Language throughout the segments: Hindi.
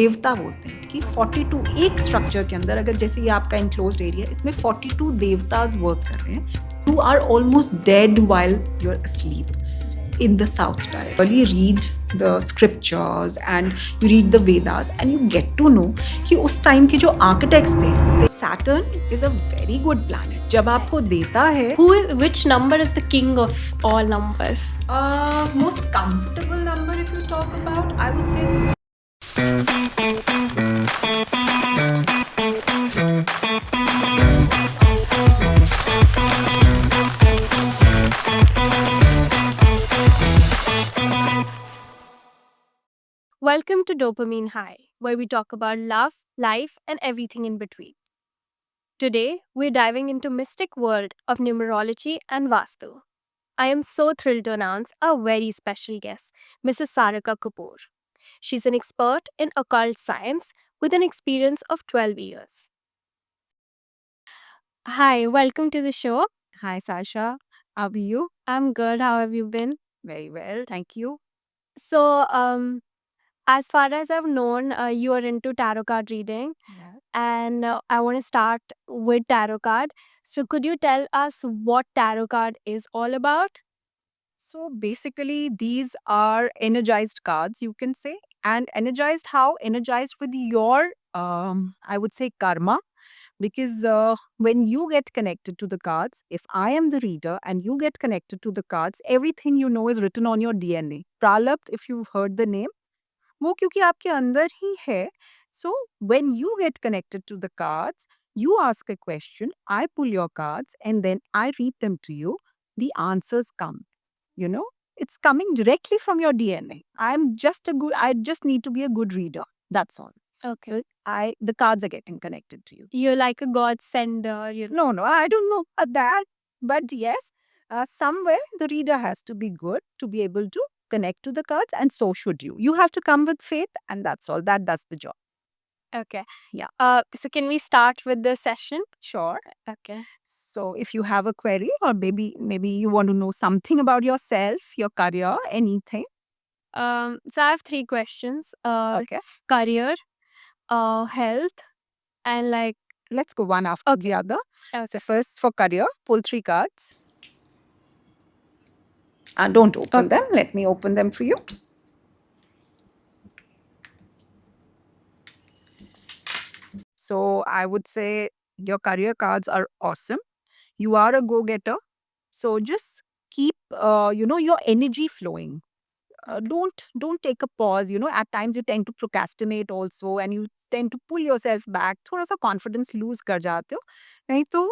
देवता बोलते हैं कि 42 एक स्ट्रक्चर के अंदर, अगर जैसे ये आपका इनक्लोज्ड एरिया, इसमें 42 देवताज वर्क कर रहे हैं. You are almost dead while you're asleep in the south direction. You read the scriptures and you read the Vedas and you get to know कि उस टाइम के जो आर्किटेक्ट्स थे, Saturn is a very good planet. जब आपको देता है Which number is the king of all numbers? Most comfortable number if you talk about, I would say. Welcome to Dopamine High, where we talk about love, life, and everything in between. Today, we're diving into mystic world of numerology and Vastu. I am so thrilled to announce a very special guest, Mrs. Sarika Kapoor. She's an expert in occult science with an experience of 12 years. Hi, welcome to the show. Hi Sasha, how are you? I'm good. How have you been? Very well, thank you. So, as far as I've known, you are into tarot card reading, Yeah. and I want to start with tarot card. So, could you tell us what tarot card is all about? So basically, these are energized cards, you can say. And energized how? Energized with your, I would say, karma. Because when you get connected to the cards, if I am the reader and you get connected to the cards, everything you know is written on your DNA. Pralapt, if you've heard the name, वो क्योंकि आपके अंदर ही है. So when you get connected to the cards, you ask a question, I pull your cards, and then I read them to you. The answers come. You know, it's coming directly from your DNA. I just need to be a good reader. That's all. Okay. So the cards are getting connected to you. You're like a god sender. No, I don't know that. But yes, somewhere the reader has to be good to be able to connect to the cards, and so should you. You have to come with faith, and that's all. That does the job. Okay. Yeah. So, can we start with the session? Sure. Okay. So if you have a query, or maybe you want to know something about yourself, your career, anything. So I have three questions. Okay. Career, health, and like. Let's go one after the other. Okay. So first for career, pull 3 cards. Don't open them. Let me open them for you. So I would say your career cards are awesome. You are a go-getter. So just keep your energy flowing. Don't take a pause. At times you tend to procrastinate also, and you tend to pull yourself back. थोड़ा सा confidence lose कर जाते हो. नहीं तो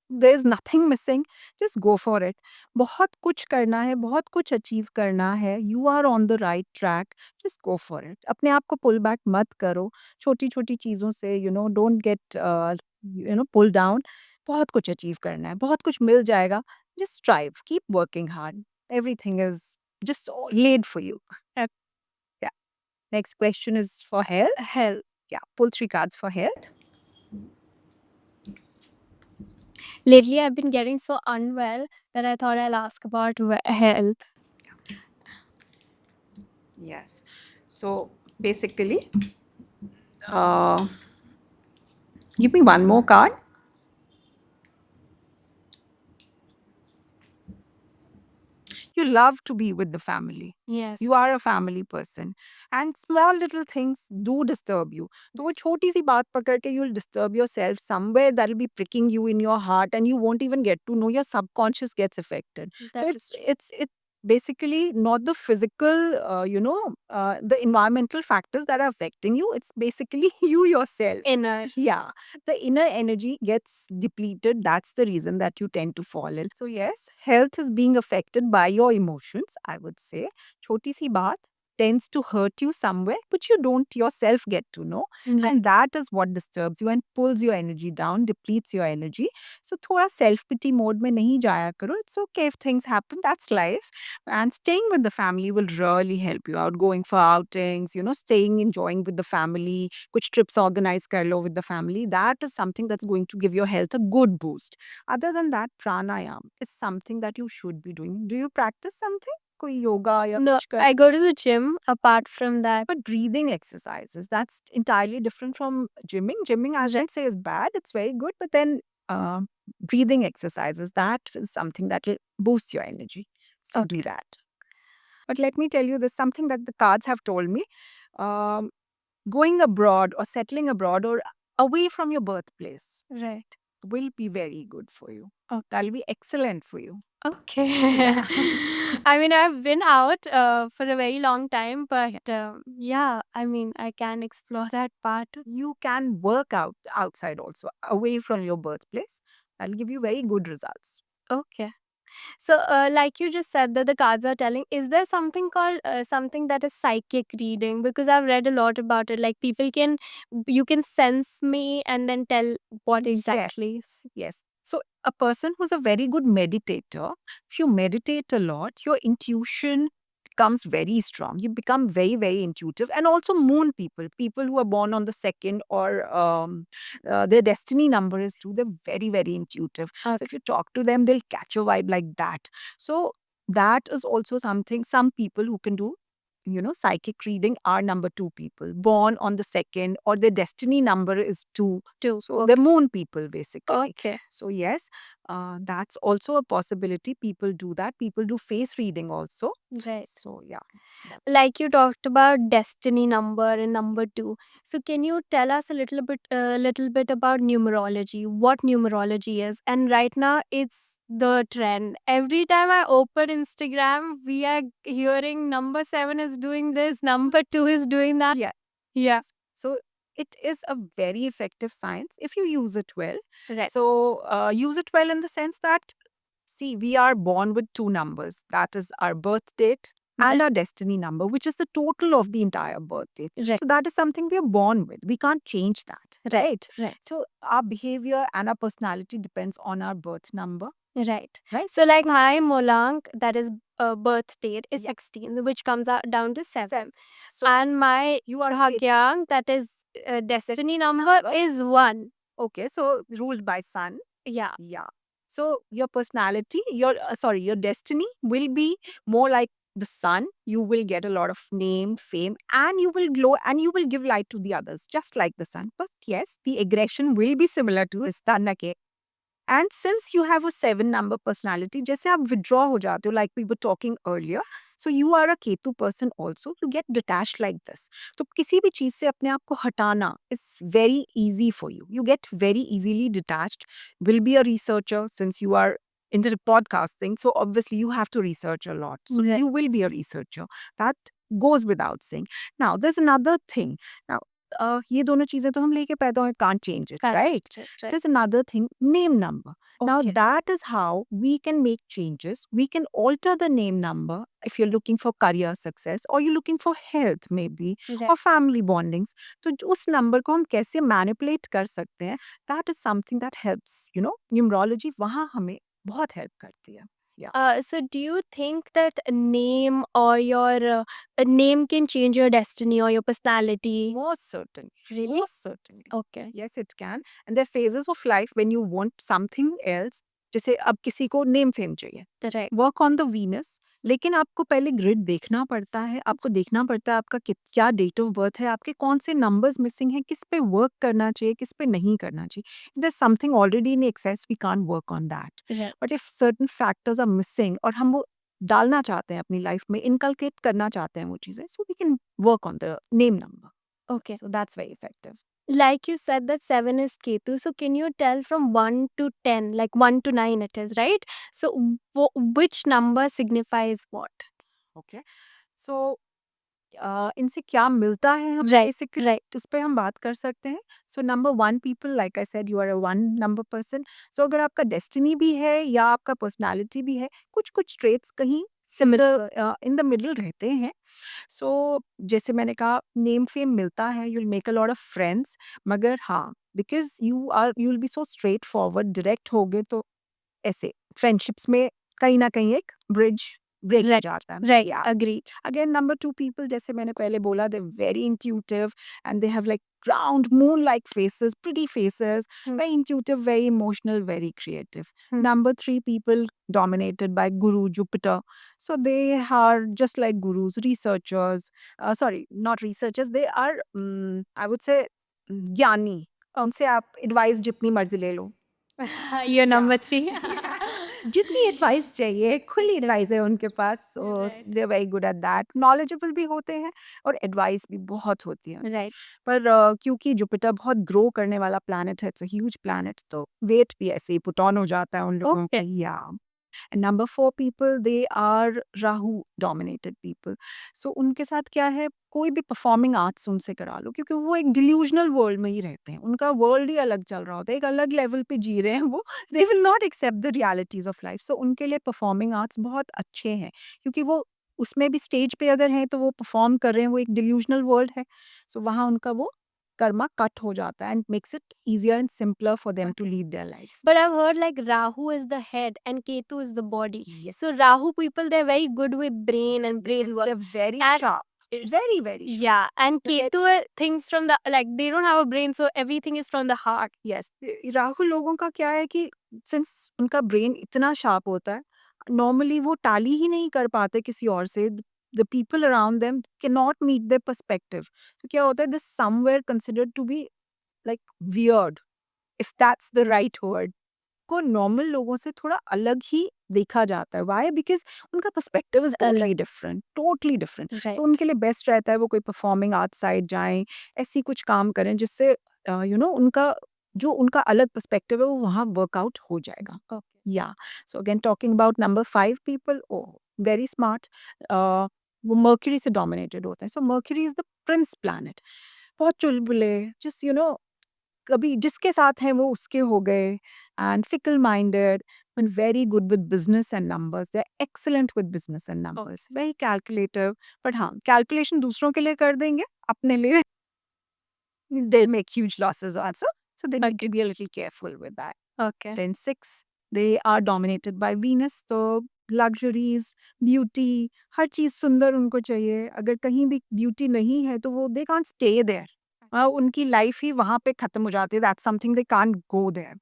there is nothing missing. Just go for it. बहुत कुछ करना है, बहुत कुछ अचीव करना है. You are on the right track. Just go for it. अपने आप को pull back मत करो. छोटी-छोटी चीज़ों से don't get pull down. बहुत कुछ अचीव करना है, बहुत कुछ मिल जाएगा. Just strive. Keep working hard. Everything is just laid for you. Yep. Yeah. Next question is for health. Health. Yeah. Pull 3 cards for health. Lately, I've been getting so unwell that I thought I'll ask about health. Yes. So basically, give me one more card. You love to be with the family. Yes. You are a family person. And small little things do disturb you. तो वो छोटी सी बात पकड़ के you'll disturb yourself somewhere, that'll be pricking you in your heart, and you won't even get to know. Your subconscious gets affected. So it's basically not the physical, the environmental factors that are affecting you. It's basically you yourself. Inner. Yeah, the inner energy gets depleted. That's the reason that you tend to fall ill. So yes, health is being affected by your emotions, I would say. Choti si baat tends to hurt you somewhere, but you don't yourself get to know. And that is what disturbs you and pulls your energy down, depletes your energy. So thoda self-pity mode mein nahi jaya karo. It's okay if things happen. That's life. And staying with the family will really help you out. Going for outings, staying, enjoying with the family, kuch trips organize kar lo with the family. That is something that's going to give your health a good boost. Other than that, pranayam is something that you should be doing. Do you practice something? कोई योगा या No, कुछ कर I go to the gym apart from that. but breathing exercises, that's entirely different from gymming. Gymming, I won't say is bad, it's very good, but then uh, breathing exercises, that is something that will boost your energy. So do Okay. that. But let me tell you, there's something that the cards have told me. Um, Going abroad or settling abroad or away from your birthplace Right. will be very good for you. Okay. That'll be excellent for you. Okay. Yeah. I mean, I've been out for a very long time, but yeah, I mean, I can explore that part. You can work out outside also, away from your birthplace. That'll give you very good results. Okay. So, like you just said that the cards are telling, is there something called something that is psychic reading? Because I've read a lot about it. Like you can sense me and then tell what Yes, exactly. yes. So a person who's a very good meditator, if you meditate a lot, your intuition becomes very strong. You become very, very intuitive. And also moon people, people who are born on the second or their destiny number is 2, they're very, very intuitive. So if you talk to them, they'll catch a vibe like that. So that is also something some people who can do, psychic reading are number 2 people born on the second or their destiny number is 2. Two. So they're moon people basically. Okay. So yes, that's also a possibility. People do that. People do face reading also. Right. So yeah. Like you talked about destiny number and number 2. So can you tell us little bit about numerology? What numerology is? And right now it's the trend. Every time I open Instagram, we are hearing number 7 is doing this, number 2 is doing that. Yeah. Yeah. So it is a very effective science if you use it well. Right. So use it well in the sense that, see, we are born with 2 numbers. That is our birth date and our destiny number, which is the total of the entire birth date. Right. So that is something we are born with. We can't change that, right? Right. So our behavior and our personality depends on our birth number. Right. Right. So like my Molank, that is birth date is Yeah. 16, which comes out down to 7. So And my you are Bhagyang, that is destiny number is 1. okay. So ruled by sun. Yeah. Yeah. So your personality, your destiny will be more like the sun. You will get a lot of name, fame, and you will glow and you will give light to the others, just like the sun. But yes, the aggression will be similar to इस ताना के. And since you have a 7 number personality, जैसे आप withdraw हो जाते हो, like we were talking earlier, so you are a Ketu person also, you get detached like this. तो किसी भी चीज से अपने आप को हटाना is very easy for you. You get very easily detached. Will be a researcher since you are into podcasting, so obviously you have to research a lot. So Right. you will be a researcher. That goes without saying. Now there's another thing. Now ये दोनों चीजें तो हम लेके पैदा हुए, can't change it, right? There's another thing, name number. Now Okay. that is how we can make changes. We can alter the name number if you're looking for career success or you're looking for health maybe Right. or family bondings. तो उस number को हम कैसे manipulate कर सकते हैं? That is something that helps. Numerology वहाँ हमें बहुत help करती है. Yeah. So do you think that a name or your a name can change your destiny or your personality? Most certainly. Really? Most certainly. Okay. Yes, it can. And there are phases of life when you want something else. जैसे अब किसी को नेम फेम चाहिए, Right. Work on the Venus, लेकिन आपको पहले ग्रिड देखना पड़ता है. आपको देखना पड़ता है आपका क्या डेट ऑफ बर्थ है, आपके कौन से नंबर्स मिसिंग हैं, किस पे वर्क करना चाहिए, किस पे नहीं करना चाहिए. There something already in excess, we can't work on that. Right. But if certain factors are missing और हम वो डालना चाहते हैं अपनी लाइफ में, इनकलकेट करना चाहते हैं वो चीजें, so we can work on the name number. Okay. So that's very effective. Like you said that 7 is Ketu. So can you tell from 1 to 10, like 1 to 9 it is, right? So which number signifies what? Okay. So इनसे क्या मिलता है हम Right. Basically Right. इस पे हम बात कर सकते हैं. So number 1 people, like I said, you are a 1 number person. So अगर आपका डेस्टिनी भी है या आपका पर्सनालिटी भी है, कुछ कुछ ट्रेट्स कहीं सिमिलर इन द मिडल रहते हैं. सो जैसे मैंने कहा, नेम फेम मिलता है, you will make a lot of friends. मगर हाँ, because you will be so straight forward, direct हो गए, तो ऐसे फ्रेंडशिप्स में कहीं ना कहीं एक ब्रिज ब्रेक हो Right. जाता है. Right. Yeah. Agreed. Again, number two people, जैसे मैंने पहले बोला, they're very intuitive and they have like round moon-like faces, pretty faces, Hmm. very intuitive, very emotional, very creative. Hmm. Number three people dominated by Guru Jupiter. So they are just like gurus, researchers. Sorry, not researchers. They are, I would say, ज्ञानी. उनसे आप एडवाइस जितनी मर्जी ले लो. You're number three. जितनी एडवाइस चाहिए खुली एडवाइस है उनके पास, so Right. They are very good at that. Knowledgeable भी होते हैं और एडवाइस भी बहुत होती है. Right. पर क्योंकि जुपिटर बहुत ग्रो करने वाला प्लैनेट है, इट्स अ ह्यूज प्लैनेट, तो वेट भी ऐसे ही पुट ऑन हो जाता है उन लोगों का. Okay. या and number four people, they are Rahu dominated people. So उनके साथ क्या है, कोई भी परफॉर्मिंग आर्ट्स उनसे करा लो, क्योंकि वो एक डिल्यूजनल वर्ल्ड में ही रहते हैं. उनका वर्ल्ड ही अलग चल रहा होता है, एक अलग लेवल पे जी रहे हैं वो. They will not accept the realities of life. So उनके लिए परफॉर्मिंग आर्ट्स बहुत अच्छे हैं, क्योंकि वो उसमें भी स्टेज पे अगर हैं तो वो परफॉर्म कर रहे हैं, वो एक डिल्यूजनल वर्ल्ड है. सो वहाँ उनका वो कर्मा कट हो जाता है and makes it easier and simpler for them to lead their life. But I've heard like Rahu is the head and Ketu is the body. Yes. So Rahu people, they're very good with brain and brain work. They're very And sharp. it's- Very, very sharp. Yeah, and But they- Ketu things from the like they don't have a brain, so everything is from the heart. Yes. Rahu लोगों का क्या है कि सिंस उनका ब्रेन इतना शार्प होता है, नॉर्मली वो टैली ही नहीं कर पाते किसी और से. The people around them can not meet their perspective. तो क्या होता है, this somewhere considered to be like weird, if that's the right word. को नॉर्मल लोगों से थोड़ा अलग ही देखा जाता है. वाई? बिकॉज उनका perspective is totally different, totally different. Right. तो उनके लिए बेस्ट रहता है वो कोई परफॉर्मिंग आर्ट साइड जाएं, ऐसी कुछ काम करें जिससे उनका जो उनका अलग पर्सपेक्टिव है वो वहाँ वर्कआउट हो जाएगा. Okay. या so again talking about number five people, oh very smart. वो मर्क्यूरी से डोमिनेटेड होते हैं. So Mercury is the prince planet. बहुत चुलबुले, जस्ट कभी जिसके साथ हैं वो उसके हो गए, and fickle minded and very good with business and numbers. They're excellent with business and numbers. Very calculative. But हाँ, calculation दूसरों के लिए कर देंगे, अपने लिए they'll make huge losses also. So they need to be a little careful with that. Okay. Then six, they are dominated by Venus. तो luxuries, beauty, हर चीज सुंदर उनको चाहिए. अगर कहीं भी ब्यूटी नहीं है तो वो they can't stay there. उनकी लाइफ ही वहां पे खत्म हो जाती है. That's something they can't go there.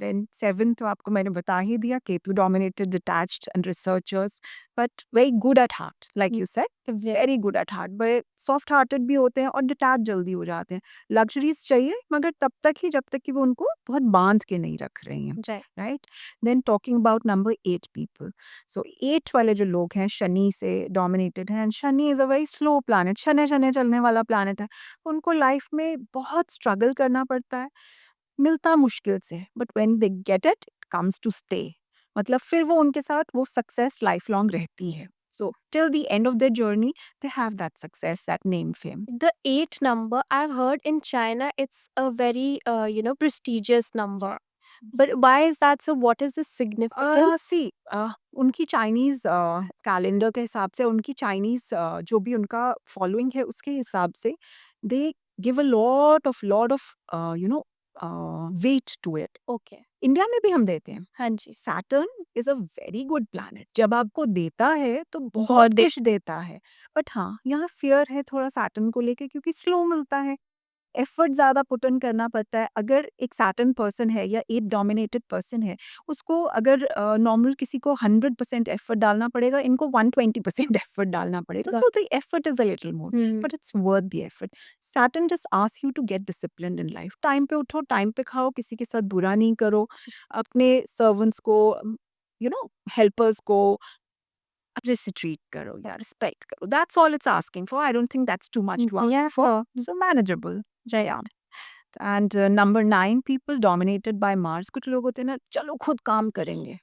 Then seven तो आपको मैंने बता ही दिया, Ketu dominated, detached and researchers, but very good at heart, like you said, very good at heart. बड़े soft hearted भी होते हैं और detached जल्दी हो जाते हैं. Luxuries चाहिए मगर तब तक ही जब तक कि वो उनको बहुत बांध के नहीं रख रही हैं. Right. Right? Then talking about number eight people. So eight वाले जो लोग हैं शनि से dominated हैं, and Shani is a very slow planet, Shani Shani चलने वाला planet है. उनको लाइफ में बहुत struggle करना पड़ता है, मिलता मुश्किल से, but when they get it comes to stay. मतलब फिर वो उनके साथ वो सक्सेस लाइफ लॉन्ग रहती है. So till the end of their journey they have that success, that name, fame. The eight number, I've heard in China, it's a very prestigious number. But why is that so? What is the significance? सी उनकी चाइनीज कैलेंडर के हिसाब से, उनकी चाइनीज जो भी उनका फॉलोइंग है उसके हिसाब से, they give a lot of weight to it. Okay. India में भी हम देते हैं. हाँ जी. Saturn is a very good planet. जब आपको देता है तो बहुत बहुत दे- कुछ देता है. बट हाँ, यहाँ फियर है थोड़ा सैटर्न को लेके, क्योंकि स्लो मिलता है, एफर्ट ज्यादा पुट इन करना पड़ता है. अगर एक सैटर्न पर्सन है या एट डोमिनेटेड पर्सन है, उसको अगर नॉर्मल किसी को 100% एफर्ट डालना पड़ेगा, इनको 120% एफर्ट डालना पड़ेगा. Got so the effort is a little more, Hmm. But it's worth the effort. Saturn just ask you to get discipline in life. Time पे उठो, टाइम पे खाओ, किसी के साथ बुरा नहीं करो, अपने सर्वेंट्स को, हेल्पर्स को अच्छे से ट्रीट करो या रिस्पेक्ट करो. That's all it's asking for. I don't think that's too much to Yeah. Ask for. So manageable. Right. Yeah. And number nine people dominated by Mars. कुछ लोग होते हैं ना, चलो खुद काम करेंगे,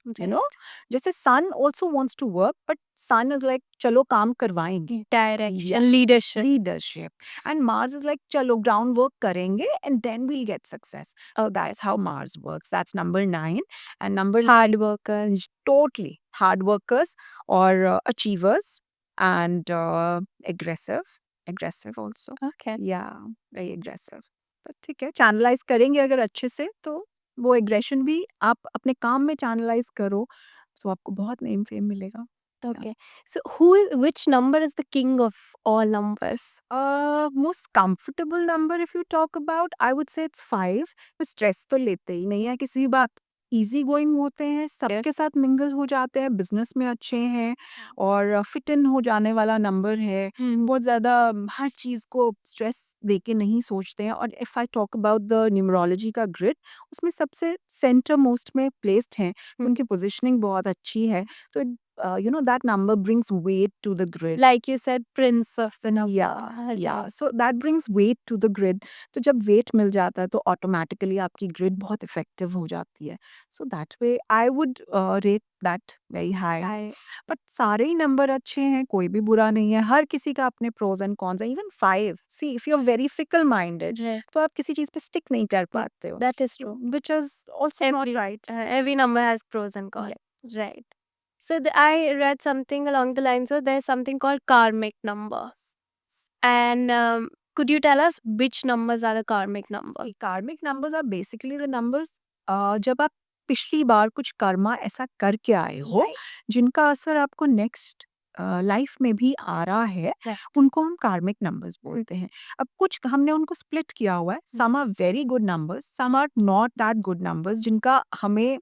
जैसे sun also wants to work, but sun is like चलो काम करवाएंगे, Direction, leadership. leadership. And Mars is like चलो groundwork करेंगे and then we'll get success. So Okay. that's how Mars works. That's number nine. And number Hard workers. totally hard workers or achievers and aggressive also. Okay. Yeah, very aggressive. पर ठीक है, चैनलाइज करेंगे अगर अच्छे से तो वो एग्रेशन भी आप अपने काम में चैनलाइज करो, तो आपको बहुत नेम फेम मिलेगा. Okay. So which number is the king of all numbers? Most comfortable number if you talk about, I would say it's 5. वो स्ट्रेस तो लेते ही नहीं है किसी बात, इजी गोइंग होते हैं, सबके साथ मिंगल हो जाते हैं, बिजनेस में अच्छे हैं और फिट इन हो जाने वाला नंबर है। बहुत ज़्यादा हर चीज़ को स्ट्रेस देके नहीं सोचते हैं। और if I talk about the numerology का ग्रिड, उसमें सबसे सेंटर मोस्ट में प्लेस्ड हैं, उनकी पोजिशनिंग बहुत अच्छी है। तो that number brings weight to the grid. Like you said, prince of the number. या so that brings weight to the grid. तो जब वेट मिल जाता है तो ऑटोमेटिकली आपकी ग्रिड बहुत इफेक्टिव हो जाती है। So that way I would rate that very high. But सारे ही नंबर अच्छे हैं, कोई भी बुरा नहीं है, हर किसी का अपने प्रोज एंड कॉन्स है। Even 5, see if you are very fickle minded तो आप किसी चीज पे स्टिक नहीं कर पाते हो, That is true. Which is also not right. Every number has pros and cons. Right. So I read something along the lines of there's something called karmic numbers. And could you tell us which numbers are the karmic numbers? Karmic numbers are basically the numbers जब आप पिछली बार कुछ कर्मा ऐसा करके आए हो जिनका असर आपको नेक्स्ट लाइफ में भी आ रहा है, Right. उनको हम कार्मिक नंबर्स बोलते हैं। अब कुछ हमने उनको स्प्लिट किया हुआ है, some are very good numbers, some are not that good numbers जिनका हमें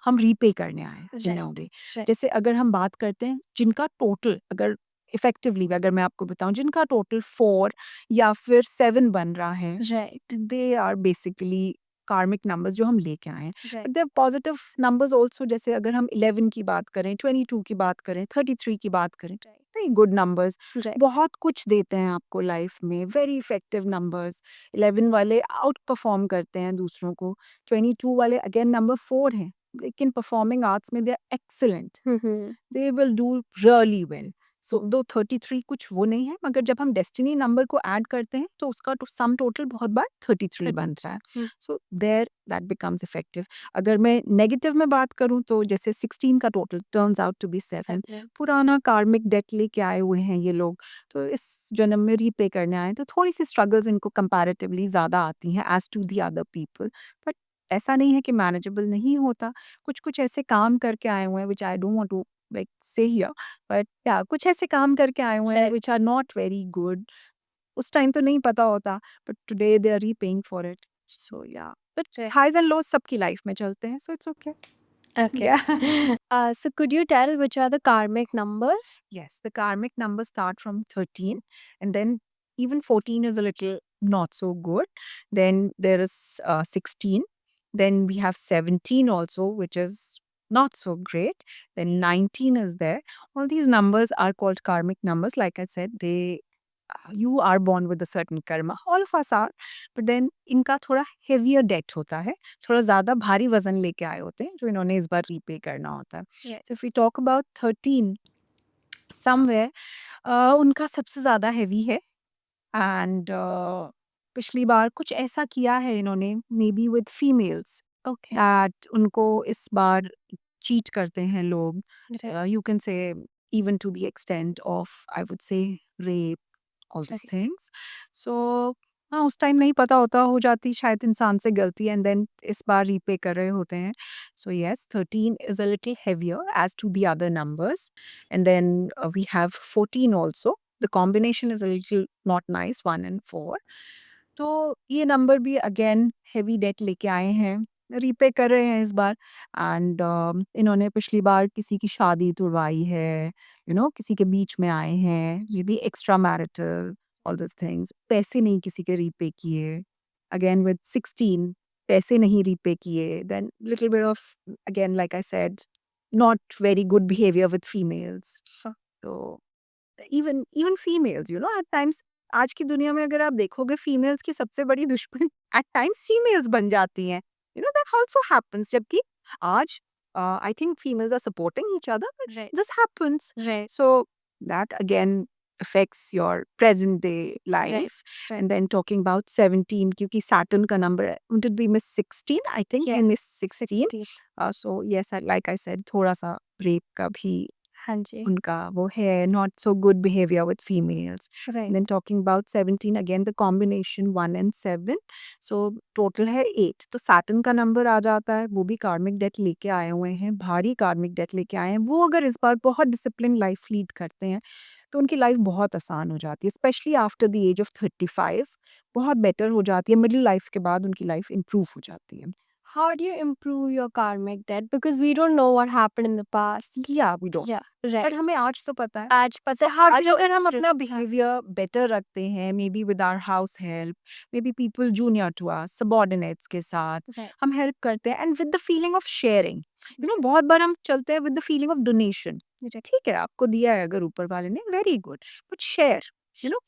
हम रीपे करने आए Right. नौडे। Right. जैसे अगर हम बात करते हैं जिनका टोटल, अगर इफेक्टिवली अगर मैं आपको बताऊं, जिनका टोटल 4 या फिर 7 बन रहा है, Right. They are basically karmic numbers जो हम लेके आए हैं। Right. But they are positive numbers also. जैसे अगर हम 11 की बात करें, 22 की बात करें, 33 की बात करें, वेरी गुड नंबर्स, Right. बहुत कुछ देते हैं आपको लाइफ में, वेरी इफेक्टिव नंबर्स। 11 वाले आउट परफॉर्म करते हैं दूसरों को, 22 वाले अगेन नंबर 4 हैं, लेकिन परफॉर्मिंग आर्ट्स में they are excellent, they will do really well. So दो 33 कुछ वो नहीं है, मगर जब हम डेस्टिनी नंबर को ऐड करते हैं तो उसका सम टोटल बहुत बार 33 बनता है। So there that becomes effective. अगर मैं नेगेटिव में बात करूं तो जैसे 16 का total turns out to be 7, पुराना कार्मिक डेट लेके आए हुए हैं ये लोग, तो इस जन्म में रीपे करने आए, तो थोड़ी सी स्ट्रगल्स इनको कंपैरेटिवली ज़्यादा आती हैं as to the other people. But ऐसा नहीं है कि मैनेजेबल नहीं होता, कुछ कुछ ऐसे काम करके आए हुए हैं which I don't want to like say here, but या कुछ ऐसे काम करके आए हुए हैं Right. Which are not very good. उस टाइम तो नहीं पता होता, but today they are repaying for it. So या but Right. Highs and lows सबकी लाइफ में चलते हैं, सो इट्स ओके। Okay. या So could you tell which are the karmic numbers? yes, the karmic numbers start from 13, and then even 14 is a little not so good. Then there is 16, then we have 17 also, which is not so great. Then 19 is there. All these numbers are called karmic numbers. Like I said, you are born with a certain karma, all of us are, but then इनका थोड़ा heavier debt होता है, थोड़ा ज़्यादा भारी वजन लेके आए होते हैं जो इन्होंने इस बार रीपे करना होता है। Yeah. So if we talk about 13, somewhere उनका सबसे ज़्यादा हेवी है, एंड पिछली बार कुछ ऐसा किया है इन्होंने, may be with females, Okay. That उनको इस बार चीट करते हैं लोग। Right. You can say even to the extent of, I would say, rape, all these Right. things. So हाँ, उस टाइम नहीं पता होता, हो जाती शायद इंसान से गलती, एंड देन इस बार रीपे कर रहे होते हैं। So yes, 13 is a little heavier as to the other numbers, and then we have 14 also. The combination is a little not nice, 1 and 4। तो ये नंबर भी अगेन हेवी डेट लेके आए हैं, रीपे कर रहे हैं इस बार। एंड इन्होंने पिछली बार किसी की शादी तुड़वाई है, किसी के बीच में आए हैं, ये भी extra marital, all those things. पैसे नहीं किसी के रीपे किए, अगेन विद 16 पैसे नहीं रीपे किए, then little bit of, again like I said, not very good behaviour with females. तो even even females, at times, आज की दुनिया में अगर आप देखोगे, फीमेल्स की सबसे बड़ी दुश्मन एट टाइम्स फीमेल्स बन जाती हैं, दैट आल्सो हैपेंस। जबकि आज I think females are supporting each other, but Right. This happens. Right. So that again affects your present day life. Right. And then talking about 17, क्योंकि Saturn का number, did we miss 16? I think Yeah. we missed 16. So yes, like I said, थोड़ा सा rape का भी हाँ जी। उनका वो है not so good behaviour with females. Right. Then talking about 17 again the combination 1 and 7. So total है 8. तो सैटर्न का नंबर आ जाता है, वो भी कार्मिक डेट लेके आए हुए हैं, भारी कार्मिक डेट लेके आए हैं. वो अगर इस बार बहुत डिसिप्लिन लाइफ लीड करते हैं तो उनकी लाइफ बहुत आसान हो जाती है, especially after the age of 35. बहुत बेटर हो जाती है, मिडिल लाइफ के बाद उनकी लाइफ इंप्रूव हो जाती है. How do you improve your karmic debt? Because we don't know what happened in the past. या वी डोंट, Yeah, पर right. हमें आज तो पता है. आज पता सो है how आज do you अगर हम अपना हाँ, बिहेवियर बेटर रखते हैं, maybe with our house help, maybe people junior to us, subordinates के साथ right. हम हेल्प करते हैं, and with the feeling of sharing. बहुत बार हम चलते हैं with the feeling of donation. ठीक है, आपको दिया है अगर ऊपर वाले ने, very good, but share,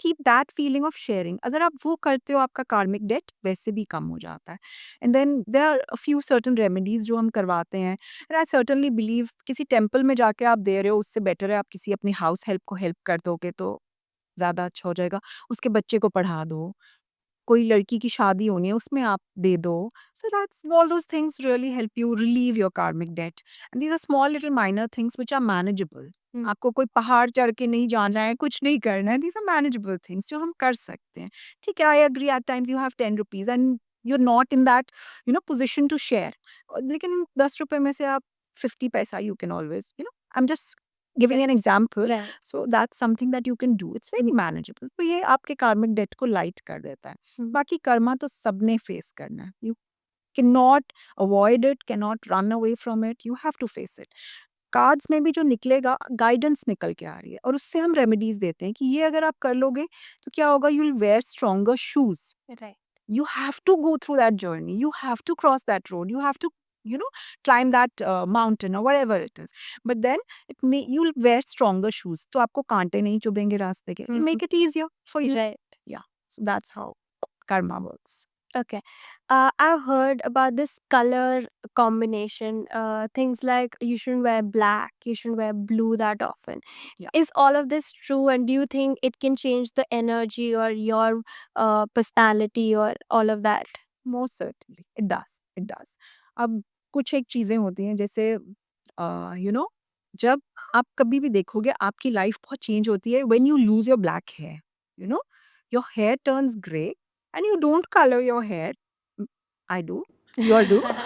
keep that feeling of sharing. अगर आप वो करते हो, आपका कार्मिक डेट वैसे भी कम हो जाता है. And then there are a few certain remedies जो हम करवाते हैं. एंड आई सर्टनली बिलीव किसी टेम्पल में जाके आप दे रहे हो, उससे बेटर है आप किसी अपनी हाउस हेल्प को हेल्प कर दोगे तो ज़्यादा अच्छा हो जाएगा. उसके बच्चे को पढ़ा दो, कोई लड़की की शादी होनी है उसमें आप दे दो. So that's all those things really help you relieve your karmic debt. And these are small little minor things which are manageable. Hmm. आपको कोई पहाड़ चढ़ के नहीं जाना है, कुछ नहीं करना है. दीज़ आर मैनेजेबल थिंग्स जो हम कर सकते हैं. ठीक है, I agree at times you have 10 rupees and you are not in that position to share. लेकिन 10 रुपए में से आप 50 पैसा you can always I am just giving an example. Right. So that's something that you can do. It's very manageable. तो ये आपके कार्मिक डेट को लाइट कर देता है. बाकी कर्मा तो सबने फेस करना है. You can not avoid it, can not run away from it, you have to face it. Cards में भी जो निकलेगा गाइडेंस निकल के आ रही है, और उससे हम रेमेडीज देते हैं कि ये अगर आप कर लोगे तो क्या होगा, you will where stronger shoes. Right. You have to go through that journey, you have to cross that road, you have to climb that mountain or whatever it is. But then you'll wear stronger shoes, तो आपको कांटे नहीं चुभेंगे रास्ते के. It'll make it easier for you. Right. Yeah, so that's how karma works. Okay. I've heard about this color combination. Things like you shouldn't wear black, you shouldn't wear blue that often. Yeah. Is all of this true? And do you think it can change the energy or your personality or all of that? Most certainly it does, it does. अब कुछ एक चीजें होती हैं, जैसे जब आप कभी भी देखोगे आपकी लाइफ बहुत चेंज होती है when you lose your black hair. Your hair turns grey and you don't colour your hair. I do, you are do. But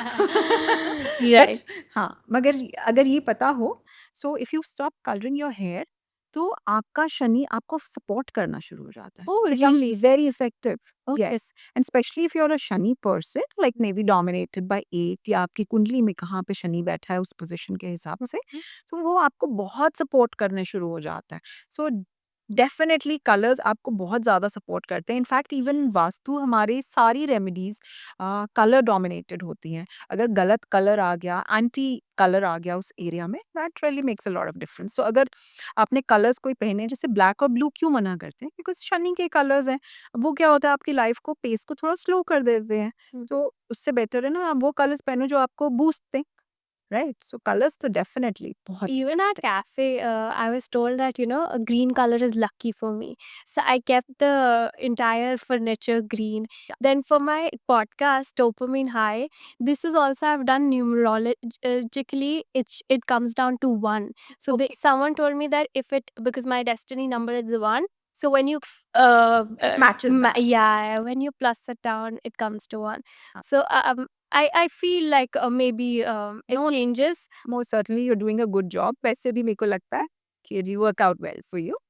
Right. हाँ, मगर अगर ये पता हो, so if you stop colouring your hair तो आपका शनि आपको सपोर्ट करना शुरू हो जाता है. Oh, Become really? very effective. Okay. Yes, and especially if you're a Shani person, like maybe dominated by 8, या आपकी कुंडली में कहाँ पे शनि बैठा है उस पोजीशन के हिसाब से, तो वो आपको बहुत सपोर्ट करने शुरू हो जाता है. सो डेफिनेटली कलर्स आपको बहुत ज़्यादा सपोर्ट करते हैं. इनफैक्ट इवन वास्तु हमारे सारी रेमेडीज कलर डोमिनेटेड होती हैं. अगर गलत कलर आ गया, एंटी कलर आ गया उस एरिया में, that really makes a lot of difference. So अगर आपने कलर्स कोई पहने, जैसे ब्लैक और ब्लू क्यों मना करते हैं, बिकॉज शनि के कलर्स हैं. वो क्या होता है, आपकी लाइफ को पेस को थोड़ा स्लो कर देते हैं. Hmm. तो उससे बेटर है ना आप वो कलर्स पहनो जो आपको बूस्ट दें. राइट, सो कलर्स तो डेफिनेटली बहुत. Even at cafe, I was told that a green color is lucky for me, so I kept the entire furniture green. Then for my podcast, Dopamine High, this is also I've done numerologically. It comes down to 1. So Okay. someone told me that if it because my destiny number is 1, so when you It matches that. yeah, when you plus it down, it comes to 1. हाँ. So I feel like maybe it No, changes. most certainly you're doing a good job. वैसे भी मेरे को लगता है कि ये work out well for you.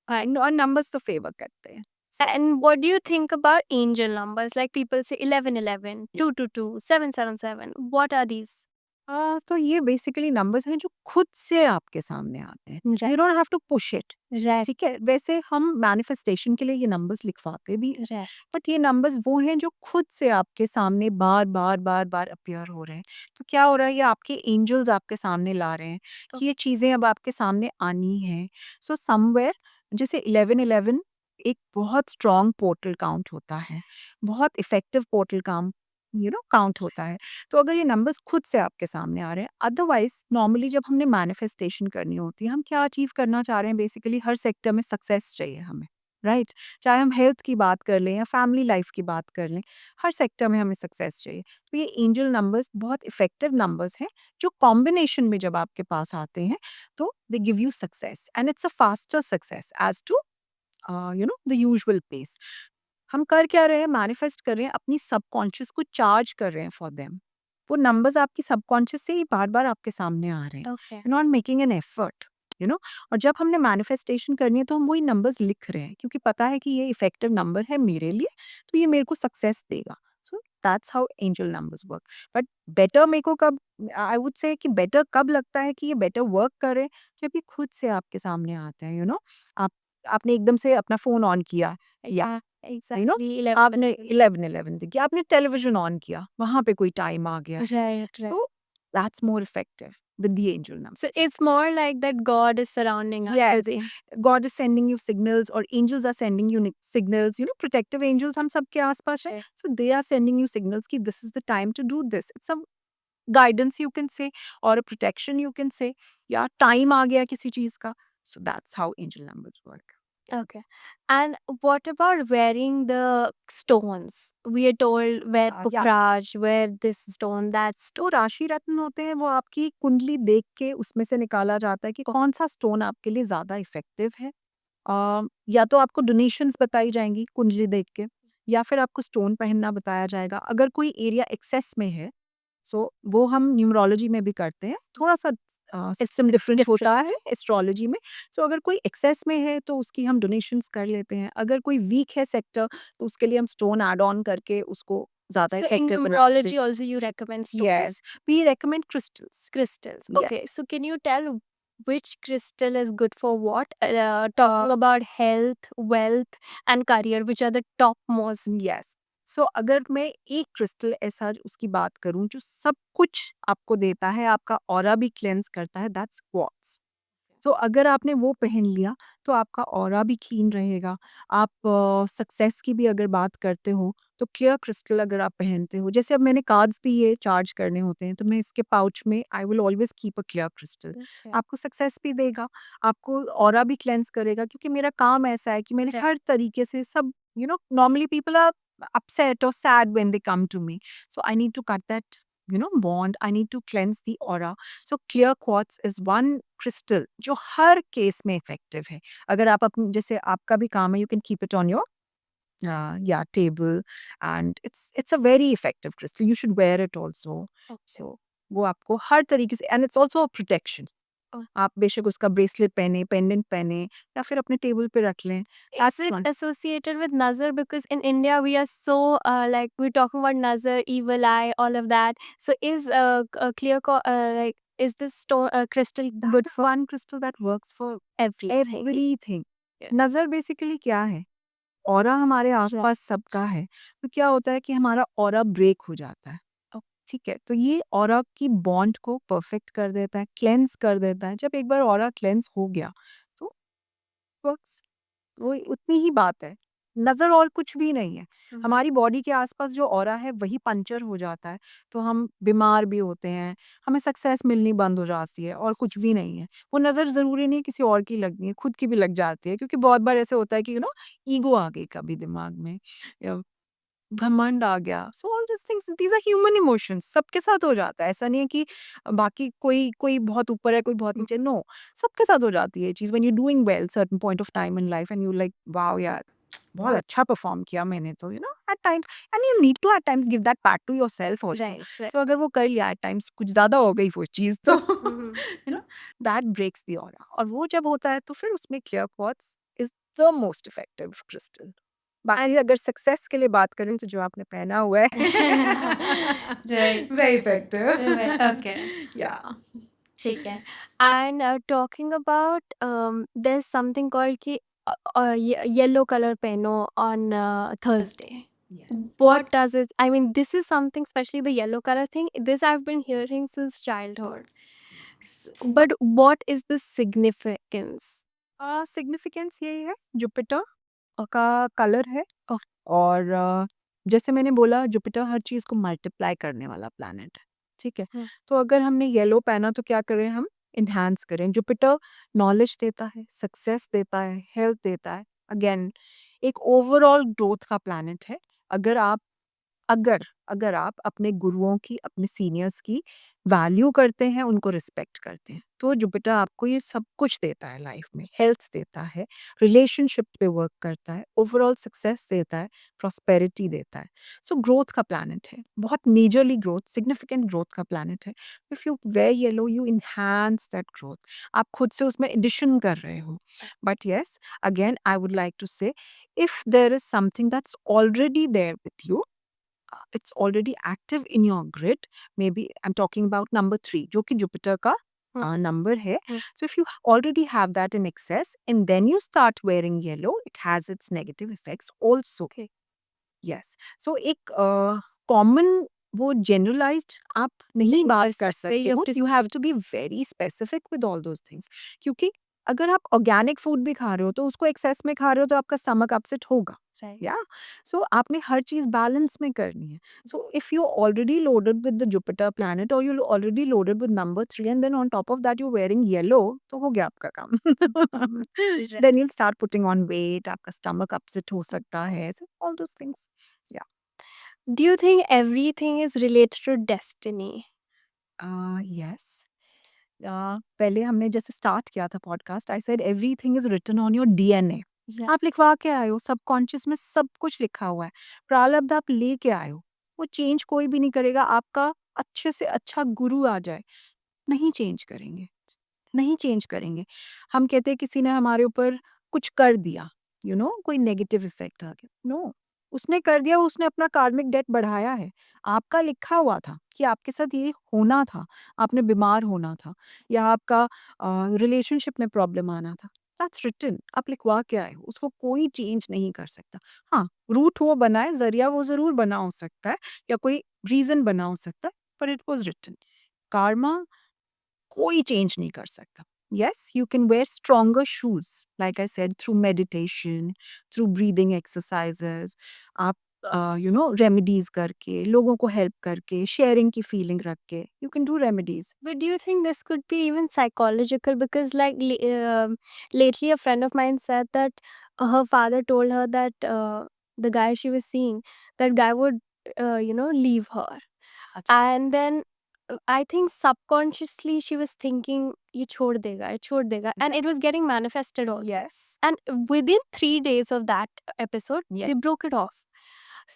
और numbers तो favor करते हैं. And what do you think about angel numbers? Like people say 1111, 222, 777. What are these? तो ये बेसिकली नंबर्स हैं जो खुद से आपके सामने आते हैं. Right. You don't have to push it. Right. ठीक है, वैसे हम मैनिफेस्टेशन के लिए ये नंबर्स लिखवाते भी हैं, Right. बट ये नंबर्स वो हैं जो खुद से आपके सामने बार बार बार बार अपियर हो रहे हैं. तो क्या हो रहा है, ये आपके एंजल्स आपके सामने ला रहे हैं कि ये चीज़ें अब आपके सामने आनी हैं. सो समवेयर, जैसे 1111 एक बहुत स्ट्रॉन्ग पोर्टल काउंट होता है, बहुत इफेक्टिव पोर्टल काम काउंट होता है. तो अगर ये नंबर्स खुद से आपके सामने आ रहे हैं, अदरवाइज नॉर्मली जब हमने मैनिफेस्टेशन करनी होती है, हम क्या अचीव करना चाह रहे हैं, बेसिकली हर सेक्टर में सक्सेस चाहिए हमें. राइट? चाहे हम हेल्थ की बात कर लें या फैमिली लाइफ की बात कर लें, हर सेक्टर में हमें सक्सेस चाहिए। तो ये एंजल नंबर्स बहुत इफ़ेक्टिव नंबर्स हैं, जो कॉम्बिनेशन में जब आपके पास आते हैं, तो they give you success and it's a faster success as to the usual pace. हम कर क्या रहे हैं? मैनिफेस्ट कर रहे हैं, अपनी सबकॉन्शियस को चार्ज कर रहे हैं फॉर देम। वो नंबर्स आपकी सबकॉन्शियस से ही बार-बार आपके सामने आ रहे हैं। Okay. You are not making an effort, you know. और जब हमने मैनिफेस्टेशन करनी है तो हम वही नंबर्स लिख रहे हैं, क्योंकि पता है कि ये इफेक्टिव नंबर है मेरे लिए, तो ये मेरे को सक्सेस देगा। So that's how angel numbers work. But better मेरे को कब, आई वुड से कि बेटर कब लगता है कि ये बेटर वर्क करे, जब ये खुद से आपके सामने आते हैं, आप आपने एकदम से अपना फ़ोन ऑन किया, या एग्जैक्टली आपने 11 11-11 देखी, आपने टेलीविज़न ऑन किया, वहाँ पे कोई टाइम आ गया है। राइट राइट तो that's more effective with the angel so numbers. it's more like that God is surrounding us Yes, with it. God is sending you signals or angels are sending you signals, protective angels हम सबके आसपास हैं. Sure. So they are sending you signals कि this is the time to do this. It's a guidance you can say, or a protection you can say. या time आ गया किसी चीज़ का. So that's how angel numbers work. Okay. And what about wearing the stones? We are told wear Yeah. Pukraj, wear this stone, that stone. तो राशि रत्न होते हैं, वो आपकी कुंडली देख के उसमें से निकाला जाता है कि कौन सा स्टोन आपके लिए ज़्यादा इफेक्टिव है। या तो आपको डोनेशंस बताई जाएँगी कुंडली देख के, या फिर आपको स्टोन पहनना बताया जाएगा। अगर कोई एरिया एक्सेस में है, सो वो हम न्यूमरोलॉजी में भी करते हैं। थोड़ा-सा सिस्टम डिफरेंट होता है एस्ट्रोलॉजी में। सो अगर कोई एक्सेस में है तो उसकी हम डोनेशंस कर लेते हैं। अगर कोई वीक है सेक्टर, तो उसके लिए हम स्टोन ऐड ऑन करके उसको ज़्यादा So in इफेक्टिव बनाते numerology हैं। also you recommend stones. Yes, we recommend crystals. Crystals. Yeah. Okay, so can you tell which crystal is good for what? Talking about health, wealth, and career, which are the topmost. Yes. So अगर मैं एक क्रिस्टल ऐसा उसकी बात करूं जो सब कुछ आपको देता है, आपका ऑरा भी क्लेंस करता है, दैट्स क्वार्ट्ज। तो अगर आपने वो पहन लिया तो आपका ऑरा भी क्लीन रहेगा। आप सक्सेस की भी अगर बात करते हो तो क्लियर क्रिस्टल अगर आप पहनते हो, जैसे अब मैंने कार्ड्स भी ये चार्ज करने होते हैं, तो मैं इसके पाउच में I will always keep a clear crystal. Okay. आपको सक्सेस भी देगा, आपको ऑरा भी क्लेंस करेगा, क्योंकि मेरा काम ऐसा है कि मैंने Right. हर तरीके से सब, normally people are upset or sad when they come to me, so I need to cut that bond. I need to cleanse the aura. So clear quartz is one crystal जो हर केस में इफेक्टिव है। अगर आप अपने, जैसे आपका भी काम है, you can keep it on your table, and it's a very effective crystal. You should wear it also. So वो आपको हर तरीके से, and it's also a protection. Oh. आप बेशक उसका ब्रेसलेट पहने, पेंडेंट पहने, या फिर अपने टेबल पे रख लें। Is That's it one. associated with Nazar? Because in India we are so like we're talking about Nazar, evil eye, all of that. So is a clear like is this stone crystal That good is for one crystal that works for everything? everything. Yeah. नज़र बेसिकली क्या है? ऑरा हमारे आसपास सबका है, तो क्या होता है कि हमारा ऑरा ब्रेक हो जाता है। Oh. ठीक है, तो ये ऑरा की बॉन्ड को परफेक्ट कर देता है, क्लेंस कर देता है। जब एक बार ऑरा क्लेंस हो गया, तो वर्क्स, वो उतनी ही बात है। नज़र और कुछ भी नहीं है। हमारी बॉडी के आसपास जो ऑरा है वही पंक्चर हो जाता है, तो हम बीमार भी होते हैं, हमें सक्सेस मिलनी बंद हो जाती है, और कुछ भी नहीं है। वो नज़र ज़रूरी नहीं है किसी और की लगनी है, खुद की भी लग जाती है, क्योंकि बहुत बार ऐसे होता है कि ईगो आ गई कभी दिमाग में, या घमंड आ गया। So all this things, these are human emotions, सबके साथ हो जाता है। ऐसा नहीं है कि बाकी कोई कोई बहुत ऊपर है, कोई बहुत नीचे, नो, सबके साथ हो जाती है ये चीज़। When you doing well certain point of time in life and you like wow यार, बहुत अच्छा परफॉर्म किया मैंने, तो at times, and you need to at times give that pat to yourself also. Right, right. So अगर वो कर लिया एट टाइम्स, कुछ ज़्यादा हो गई वो चीज़, तो Mhm. That breaks the aura, और वो जब होता है तो फिर उसमें clear quartz is the most effective crystal. बाकी अगर सक्सेस के लिए बात करें तो जो आपने पहना हुआ है Right. Very effective. Okay. या ठीक है. And talking about there's something called कि yellow color pehno on Thursday. What does it? I mean, this is something, especially the yellow color thing. This I've been hearing since childhood. But what is the significance? Significance यही है, जुपिटर का कलर है। Oh. और जैसे मैंने बोला, जुपिटर हर चीज़ को मल्टीप्लाई करने वाला प्लैनेट है, ठीक है? तो अगर हमने येलो पहना तो क्या करें हम? एनहांस करें। जुपिटर नॉलेज देता है, सक्सेस देता है, हेल्थ देता है, अगेन एक ओवरऑल ग्रोथ का प्लैनेट है। अगर आप अगर अगर आप अपने गुरुओं की, अपने सीनियर्स की वैल्यू करते हैं, उनको रिस्पेक्ट करते हैं, तो जुपिटर आपको ये सब कुछ देता है लाइफ में। हेल्थ देता है, रिलेशनशिप पे वर्क करता है, ओवरऑल सक्सेस देता है, प्रॉस्पेरिटी देता है। सो ग्रोथ का प्लैनेट है, बहुत मेजरली ग्रोथ, सिग्निफिकेंट ग्रोथ का प्लैनेट है। If you wear yellow, you enhance that growth. आप खुद से उसमें एडिशन कर रहे हो। But yes, again I would like to say, if there is something that's already there with you, it's already active in your grid, maybe I'm talking about number 3 जो कि Jupiter का number है. So if you already have that in excess and then you start wearing yellow, it has its negative effects also. Okay. Yes. So एक common वो generalized आप नहीं बात कर सकते हो. You have to be very specific with all those things. क्योंकि अगर आप ऑर्गेनिक फूड भी खा रहे हो तो उसको एक्सेस में खा रहे हो तो आपका स्टमक अपसेट होगा. या सो आपने हर चीज बैलेंस में करनी है. So if you already loaded with the Jupiter planet और you already loaded with number 3 and then on top of that you wearing yellow, तो हो गया आपका काम. Then you start putting on weight, आपका स्टमक अपसेट हो सकता है. All those things. या Do you think everything is related to destiny? Yes. पहले हमने जैसे स्टार्ट किया था podcast, I said everything is written on your DNA. आप लिखवा के आए हो, सबकॉन्शियस में सब कुछ लिखा हुआ है. प्रारब्ध आप लेके आए हो, वो चेंज कोई भी नहीं करेगा. आपका अच्छे से अच्छा गुरु आ जाए, नहीं चेंज करेंगे, नहीं चेंज करेंगे. हम कहते हैं किसी ने हमारे ऊपर कुछ कर दिया, कोई नेगेटिव इफेक्ट आ गया. नो, उसने कर दिया, उसने अपना कार्मिक डेट बढ़ाया है. आपका लिखा हुआ था कि आपके साथ ये होना था, आपने बीमार होना था, या आपका रिलेशनशिप में प्रॉब्लम आना था. दैट्स रिटन, आप लिखवा के आए हो, उसको कोई चेंज नहीं कर सकता. हाँ, रूट वो बना है, जरिया वो जरूर बना हो सकता है, या कोई रीजन बना हो सकता है, पर इट वॉज रिटन. कार्मा कोई चेंज नहीं कर सकता. Yes, you can wear stronger shoes, like I said, through meditation, through breathing exercises. आप रेमेडीज करके, लोगों को हेल्प करके, शेयरिंग की फीलिंग रख के, you can do remedies. But do you think this could be even psychological? Because, like, lately, a friend of mine said that her father told her that the guy she was seeing, that guy would, leave her. And then I think subconsciously she was thinking, ye chhod dega. And it was getting manifested also. Yes. And within 3 days of that episode, Yes. they broke it off.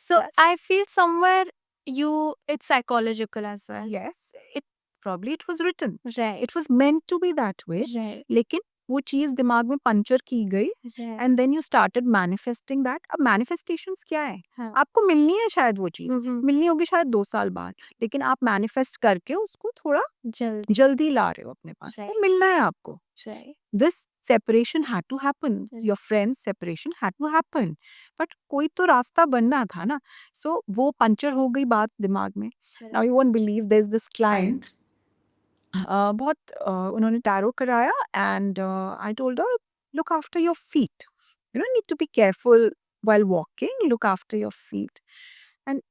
So Yes. I feel somewhere it's psychological as well. Yes, it was written. Right. It was meant to be that way. Right. लेकिन वो चीज दिमाग में पंचर की गई, Right. And then you started manifesting that. अब मैनिफेस्टेशंस क्या है? हाँ. आपको मिलनी है शायद वो चीज, हम्म. मिलनी होगी शायद 2 साल बाद, लेकिन आप मैनिफेस्ट करके उसको थोड़ा जल्दी. जल्दी ला रहे हो अपने पास. वो Right. मिलना है आपको. Right. This separation had to happen. Your friend's separation had to happen. But कोई तो रास्ता बनना था ना. So वो पंचर हो गई बात दिमाग में. Now you won't believe, there's this client. बहुत उन्होंने टैरो कराया, and I told her, look after your feet. You don't need to be careful while walking. Look after your feet. And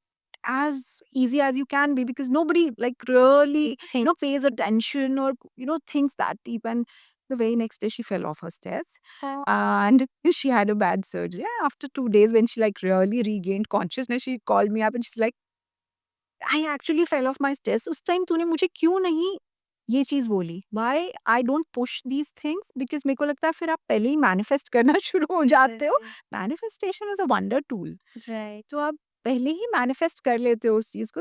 as easy as you can be, because nobody like really pays attention or thinks that deep. And the very next day she fell off her stairs, and she had a bad surgery. After 2 days, when she like really regained consciousness, she called me up and she's like, I actually fell off my stairs. उस टाइम तूने मुझे क्यों नहीं ये चीज बोली? Why I don't push these things? Because मेरे को लगता है फिर आप पहले ही मैनिफेस्ट करना शुरू हो जाते हो. Manifestation is a wonder tool. Right. तो आप पहले ही मैनिफेस्ट कर लेते हो उस चीज को.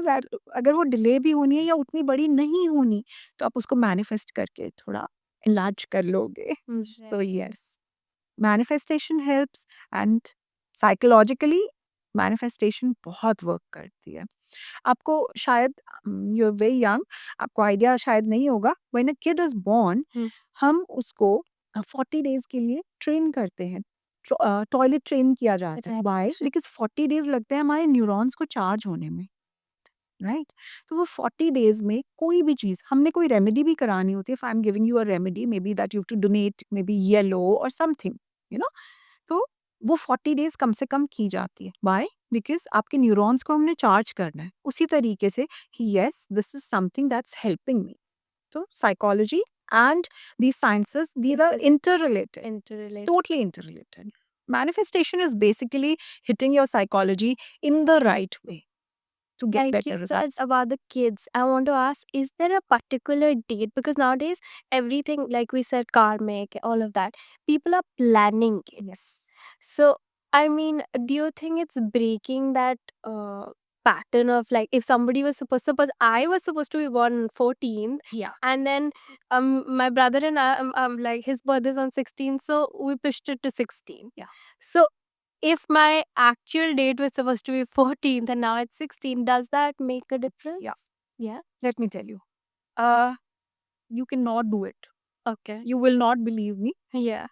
अगर वो डिले भी होनी है या उतनी बड़ी नहीं होनी, तो आप उसको मैनिफेस्ट करके थोड़ा इलाज कर लोगे. So yes, manifestation helps, and psychologically manifestation बहुत वर्क करती है. आपको शायद, यू आर वेरी यंग, आपको आइडिया शायद नहीं होगा. When a kid is born, हम उसको 40 डेज के लिए ट्रेन करते हैं. टॉयलेट ट्रेन किया जाता है. Right. व्हाई? बिकॉज 40 डेज लगते हैं हमारे न्यूरॉन्स को चार्ज होने में. राइट. तो वो 40 डेज में कोई भी चीज, हमने कोई रेमेडी भी करानी होती है. If I am giving you a remedy, maybe that you have to donate maybe yellow और समथिंग, तो वो 40 डेज कम से कम की जाती है. व्हाई? बिकॉज आपके न्यूरॉन्स को हमने चार्ज करना है उसी तरीके से कि yes, this is something that's helping me. तो psychology and these sciences, these are interrelated, Interrelated. totally interrelated. Manifestation is basically hitting your psychology in the right way to get Thank better you. So results. it's about the kids. I want to ask, is there a particular date? Because nowadays, everything, like we said, karmic, all of that, people are planning it. Yes. So, I mean, do you think it's breaking that pattern of like if somebody was suppose I was supposed to be born on 14th, Yeah. and then my brother and I like his birthday's on 16th, so we pushed it to 16. Yeah. So if my actual date was supposed to be 14th and now it's 16, does that make a difference? Yeah. Yeah. Let me tell you. You cannot do it. Okay. You will not believe me. Yeah.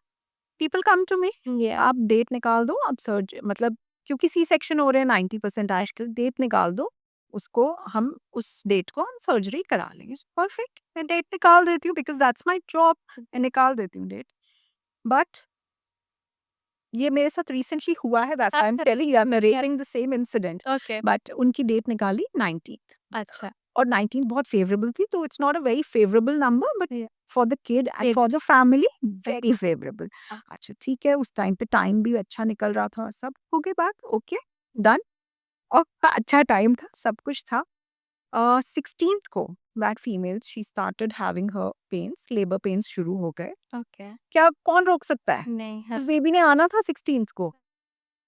People come to me. Yeah. आप डेट निकाल दो, आप सर्ज मतलब क्योंकि सी सेक्शन हो रहे हैं 90% आजकल, डेट निकाल दो, उसको हम उस डेट को हम सर्जरी करा लेंगे। परफेक्ट, मैं डेट निकाल देती हूँ बिकॉज़ दैट्स माय जॉब, मैं निकाल देती हूँ डेट। बट ये मेरे साथ रिसेंटली हुआ है, that's why I am telling you, I am narrating the same incident. Okay. But उनकी डेट निकाली 19th अच्छा. और 19th बहुत फेवरेबल थी, तो it's not a very favourable number, but Yeah. For the kid and It- for the family very favourable. हाँ. अच्छा ठीक है, उस टाइम पे टाइम भी अच्छा निकल रहा था, सब हो गई बात, ओके डन। और अच्छा टाइम था, सब कुछ था। 16th को that female she started having her pains, labour pains शुरू हो गए। Okay. क्या कौन रोक सकता है? नहीं. उस बेबी ने आना था 16th को,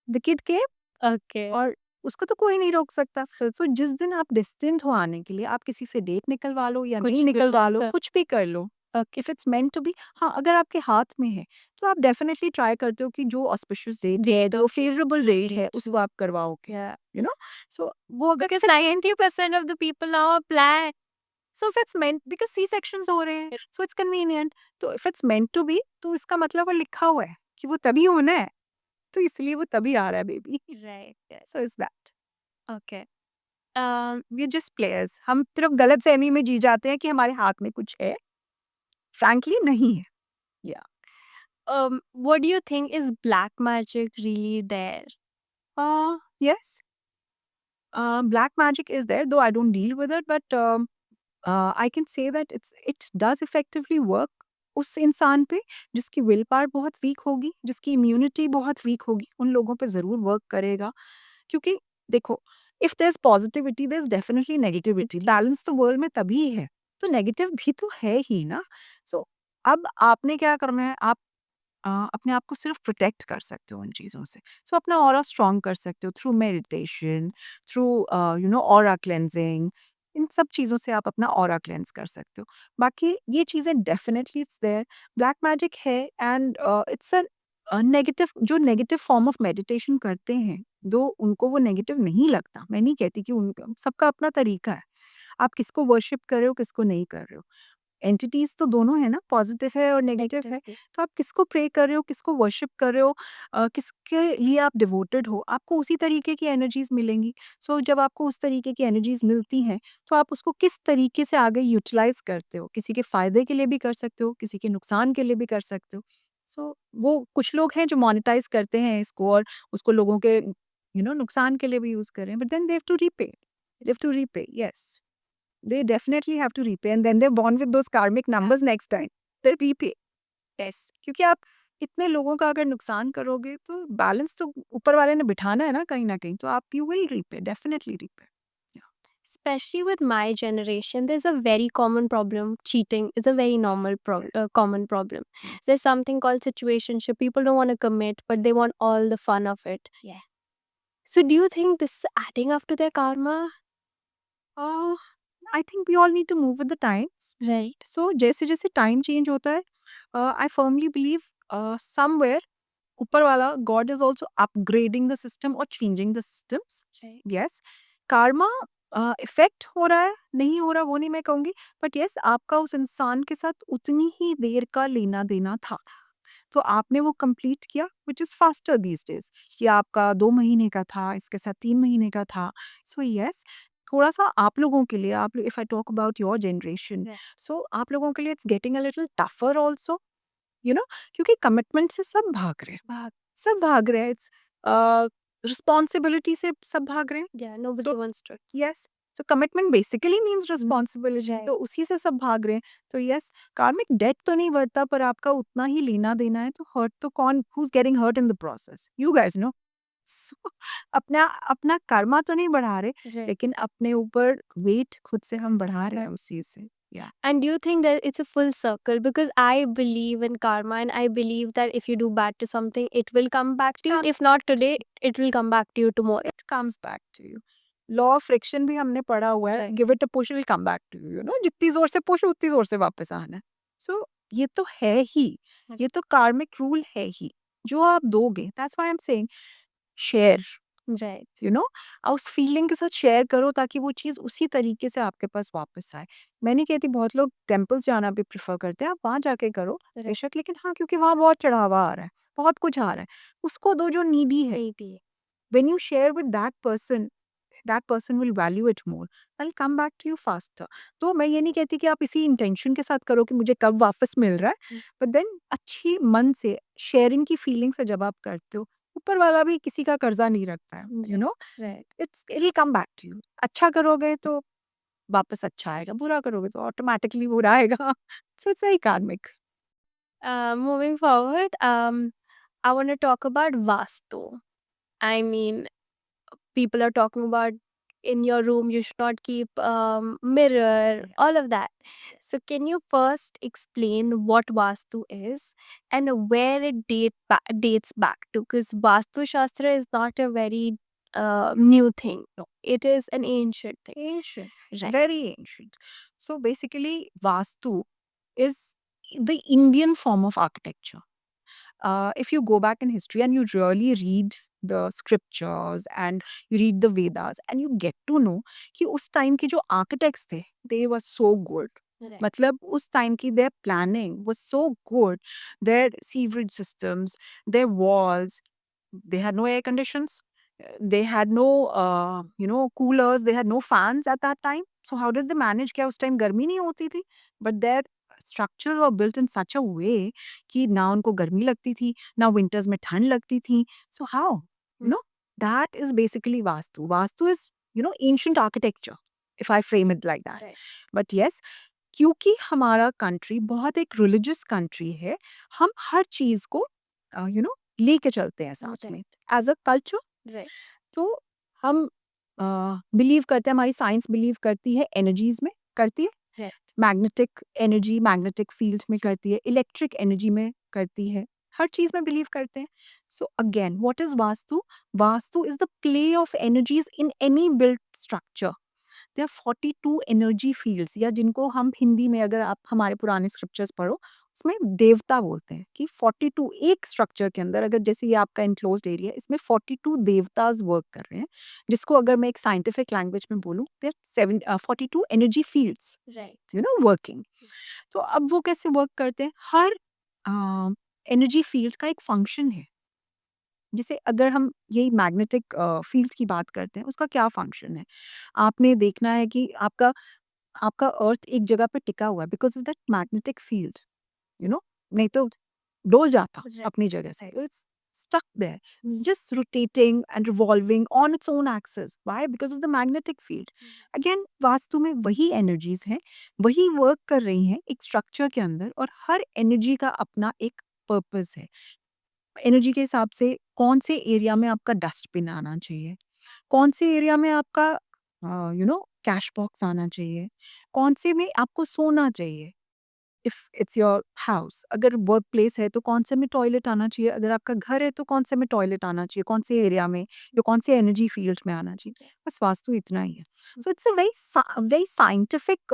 द किड के, Okay. और उसको तो कोई नहीं रोक सकता। सो जिस दिन आप डिस्टेंट हो आने के लिए, आप किसी से डेट निकलवा लो या कुछ नहीं भी निकलवा लो, कर- कुछ भी कर लो। Okay. If it's meant to be, हाँ, अगर आपके हाथ में है, तो आप डेफिनेटली ट्राई करते हो कि जो ऑस्पिशियस डेट है, जो फेवरेबल डेट है, उसको आप करवाओगे, Yeah. You know? सो वो अगर Because 90% of the people now are plan. So if it's meant, because C sections हो रहे हैं, सो इट्स कन्वीनिएंट। तो if it's meant to be, तो इसका मतलब वो लिखा हुआ है कि वो तभी होना है, तो इसलिए वो तभी आ रहा है baby. Right. Yes. So it's that. Okay. We are just players. हम सिर्फ गलतफ़हमी में जी जाते हैं कि हमारे हाथ में कुछ है, फ्रैंकली नहीं है। या What do you think, is black magic really there? Yes, black magic is there, though I don't deal with it, but I can say that it does effectively work उस इंसान पे जिसकी विल पावर बहुत वीक होगी, जिसकी इम्यूनिटी बहुत वीक होगी, उन लोगों पे ज़रूर वर्क करेगा। क्योंकि देखो, if there is positivity, there is definitely negativity. Balance तो वर्ल्ड में तभी है, तो नेगेटिव भी तो है ही ना। सो अब आपने क्या करना है, आप अपने आप को सिर्फ प्रोटेक्ट कर सकते हो उन चीज़ों से। सो अपना ऑरा स्ट्रॉन्ग कर सकते हो through meditation, through aura cleansing, इन सब चीज़ों से आप अपना ऑरा क्लेंस कर सकते हो। बाकी ये चीज़ें definitely it's there, black magic है, एंड इट्स अ नेगेटिव, जो नेगेटिव फॉर्म ऑफ मेडिटेशन करते हैं, दो उनको वो नेगेटिव नहीं लगता। मैं नहीं कहती कि उनका, सबका अपना तरीका है। आप किसको वर्शिप कर रहे हो, किसको नहीं कर रहे हो। एंटिटीज़ तो दोनों है ना, पॉज़िटिव है और नेगेटिव है। Negative. तो आप किसको प्रे कर रहे हो, किसको वर्शिप कर रहे हो, किसके लिए आप डिवोटेड हो, आपको उसी तरीके की एनर्जीज़ मिलेंगी। सो जब आपको उस तरीके की एनर्जीज़ मिलती हैं, तो आप उसको किस तरीके से आगे यूटिलाइज़ करते हो, किसी के फ़ायदे के लिए भी कर सकते हो, किसी के नुकसान के लिए भी कर सकते हो। सो वो कुछ लोग हैं जो मोनेटाइज़ करते हैं इसको और उसको लोगों के नुकसान के लिए भी यूज़ कर रहे हैं, but then they have to repay, yes. They definitely have to repay, and then they're born with those karmic numbers next time. They repay. Yes. क्योंकि आप इतने लोगों का अगर नुकसान करोगे, तो बैलेंस तो ऊपर वाले ने बिठाना है ना कहीं न कहीं, तो आप you will repay, definitely repay. Yeah. Especially with my generation, there's a very common problem. Cheating is a very normal common problem. There's something called situationship. People don't want to commit, but they want all the fun of it. Yeah. So do you think this is adding up to their karma? Uh, I think we all need to move with the times. Right. So जैसे-जैसे टाइम चेंज होता है, I firmly believe somewhere ऊपर वाला God is also upgrading the system और changing the systems. Right. Yes, karma effect हो रहा है, नहीं हो रहा वो नहीं मैं कहूँगी, बट यस आपका उस इंसान के साथ उतनी ही देर का लेना-देना था। तो आपने वो कंप्लीट किया, which is faster these days, कि आपका 2 महीने का था, इसके साथ 3 महीने का था। सो यस, थोड़ा-सा आप लोगों के लिए, आप if I talk about your generation, Right. सो आप लोगों के लिए it's getting a little tougher also, you know क्योंकि कमिटमेंट से सब भाग रहे हैं। सब भाग रहे हैं, इट्स रिस्पॉन्सिबिलिटी से सब भाग रहे हैं। Yeah, nobody So wants to. Yes, so commitment basically means responsibility, Right. तो उसी से सब भाग रहे हैं। तो यस, कार्मिक डेट तो नहीं बढ़ता, पर आपका उतना ही लेना देना है, तो हर्ट तो कौन, who is getting hurt in the process, you guys know. So अपना अपना कर्मा तो नहीं बढ़ा रहे, Right. लेकिन अपने ऊपर वेट खुद से हम बढ़ा रहे हैं उस चीज से। या And do you think that it's a full circle? Because I believe in karma and I believe that if you do bad to something, it will come back to you. Come If not today, it will come back to you tomorrow. It comes back to you. Law of friction भी हमने पढ़ा हुआ है, Right. Give it a push, will come back to you, you know, जितनी जोर से पुश उतनी जोर से वापस आना है। सो ये तो है ही, ये तो कार्मिक रूल है ही, जो आप दोगे, that's why I am saying share, Right. You know, उस फीलिंग के साथ शेयर करो, ताकि वो चीज़ उसी तरीके से आपके पास वापस आए। मैं नहीं कहती, बहुत लोग टेम्पल्स जाना भी प्रेफर करते हैं, आप वहाँ जाके करो Right. बेशक, लेकिन हाँ, क्योंकि वहाँ बहुत चढ़ावा आ रहा है, बहुत कुछ आ रहा है, उसको दो जो नीडी है। Maybe. When you share with that person will value it more, I'll come back to you faster। तो मैं ये नहीं कहती कि आप इसी इंटेंशन के साथ करो कि मुझे कब वापस मिल रहा है, बट देन अच्छी मन से शेयरिंग की फीलिंग से जब आप करते हो, ऊपर वाला भी किसी का कर्जा नहीं रखता है, you know, Right. It will come back to you. अच्छा करोगे तो वापस अच्छा आएगा, बुरा करोगे तो ऑटोमेटिकली बुरा आएगा। सो इट्स वेरी कार्मिक। Moving forward, I want to talk about Vastu. I mean, people are talking about in your room you should not keep mirror, all Yes. of that. So can you first explain what Vastu is and where it dates back to? Because Vastu Shastra is not a very new thing. No, it is an ancient thing. Ancient, Right. very ancient. So basically, Vastu is the Indian form of architecture. If you go back in history and you really read the scriptures and you read the Vedas, and you get to know कि उस टाइम के जो architects थे, they were so good. Right. मतलब उस टाइम की their planning was so good, their sewerage systems, their walls, they had no air conditions, they had no coolers, they had no fans at that time. So how did they manage? क्या उस टाइम गर्मी नहीं होती थी? But their structures were built in such a way कि ना उनको गर्मी लगती थी, ना winters में ठंड लगती थी। So how? You know, that is basically Vastu. Vastu is, ancient architecture, if I frame it like that. Right. But yes, क्योंकि हमारा कंट्री बहुत एक रिलीजियस कंट्री है, हम हर चीज़ को लेके चलते हैं साथ Right. में एज अ कल्चर। Right. तो हम बिलीव करते हैं, हमारी साइंस बिलीव करती है एनर्जीज में, करती है Right. Magnetic energy, magnetic field में करती है, इलेक्ट्रिक एनर्जी में करती है, हर चीज में बिलीव करते हैं। So again, what is Vastu? Vastu is the play of energies in any build structure. There are 42 energy fields, या जिनको हम हिंदी में, अगर आप हमारे पुराने स्क्रिप्चर्स पढ़ो, उसमें देवता बोलते हैं कि 42 एक स्ट्रक्चर के अंदर, अगर जैसे ये आपका इनक्लोज्ड एरिया, इसमें 42 देवताज वर्क कर रहे हैं, जिसको अगर मैं एक साइंटिफिक लैंग्वेज में बोलूँ, there 42 energy fields, Right. Working. तो अब वो कैसे वर्क करते हैं? हर एनर्जी फील्ड का एक फंक्शन है। जैसे अगर हम यही मैग्नेटिक फील्ड की बात करते हैं, उसका क्या फंक्शन है? आपने देखना है कि आपका आपका अर्थ एक जगह पे टिका हुआ है because of that magnetic field, नहीं तो डोल जाता Right. अपनी जगह से। It's stuck there, Mm. Just rotating and revolving on its own axis. Why? Because of the magnetic field. Again, Vastu में वही एनर्जीज़ हैं, वही वर्क कर रही हैं एक स्ट्रक्चर के अंदर, और हर एनर्जी का अपना एक पर्पस है। एनर्जी के हिसाब से कौन से एरिया में आपका डस्टबिन आना चाहिए, कौन से एरिया में आपका कैश बॉक्स आना चाहिए, कौन से में आपको सोना चाहिए। इफ इट्स योर हाउस, अगर वर्क प्लेस है तो कौन से में टॉयलेट आना चाहिए, अगर आपका घर है तो कौन से में टॉयलेट आना चाहिए, कौन से एरिया में, या कौन से एनर्जी फील्ड में आना चाहिए। बस वास्तु इतना ही है। So it's a very scientific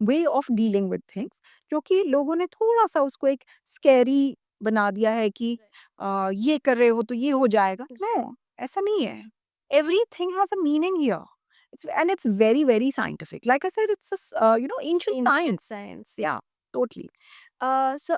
way of dealing with things, जो कि लोगों ने थोड़ा सा उसको एक स्कैरी बना दिया है कि ये कर रहे हो तो ये हो जाएगा। नो, ऐसा नहीं है। Everything has a meaning here. And it's very, very scientific. Like I said, it's ancient Ancient science. science. Yeah, totally. So,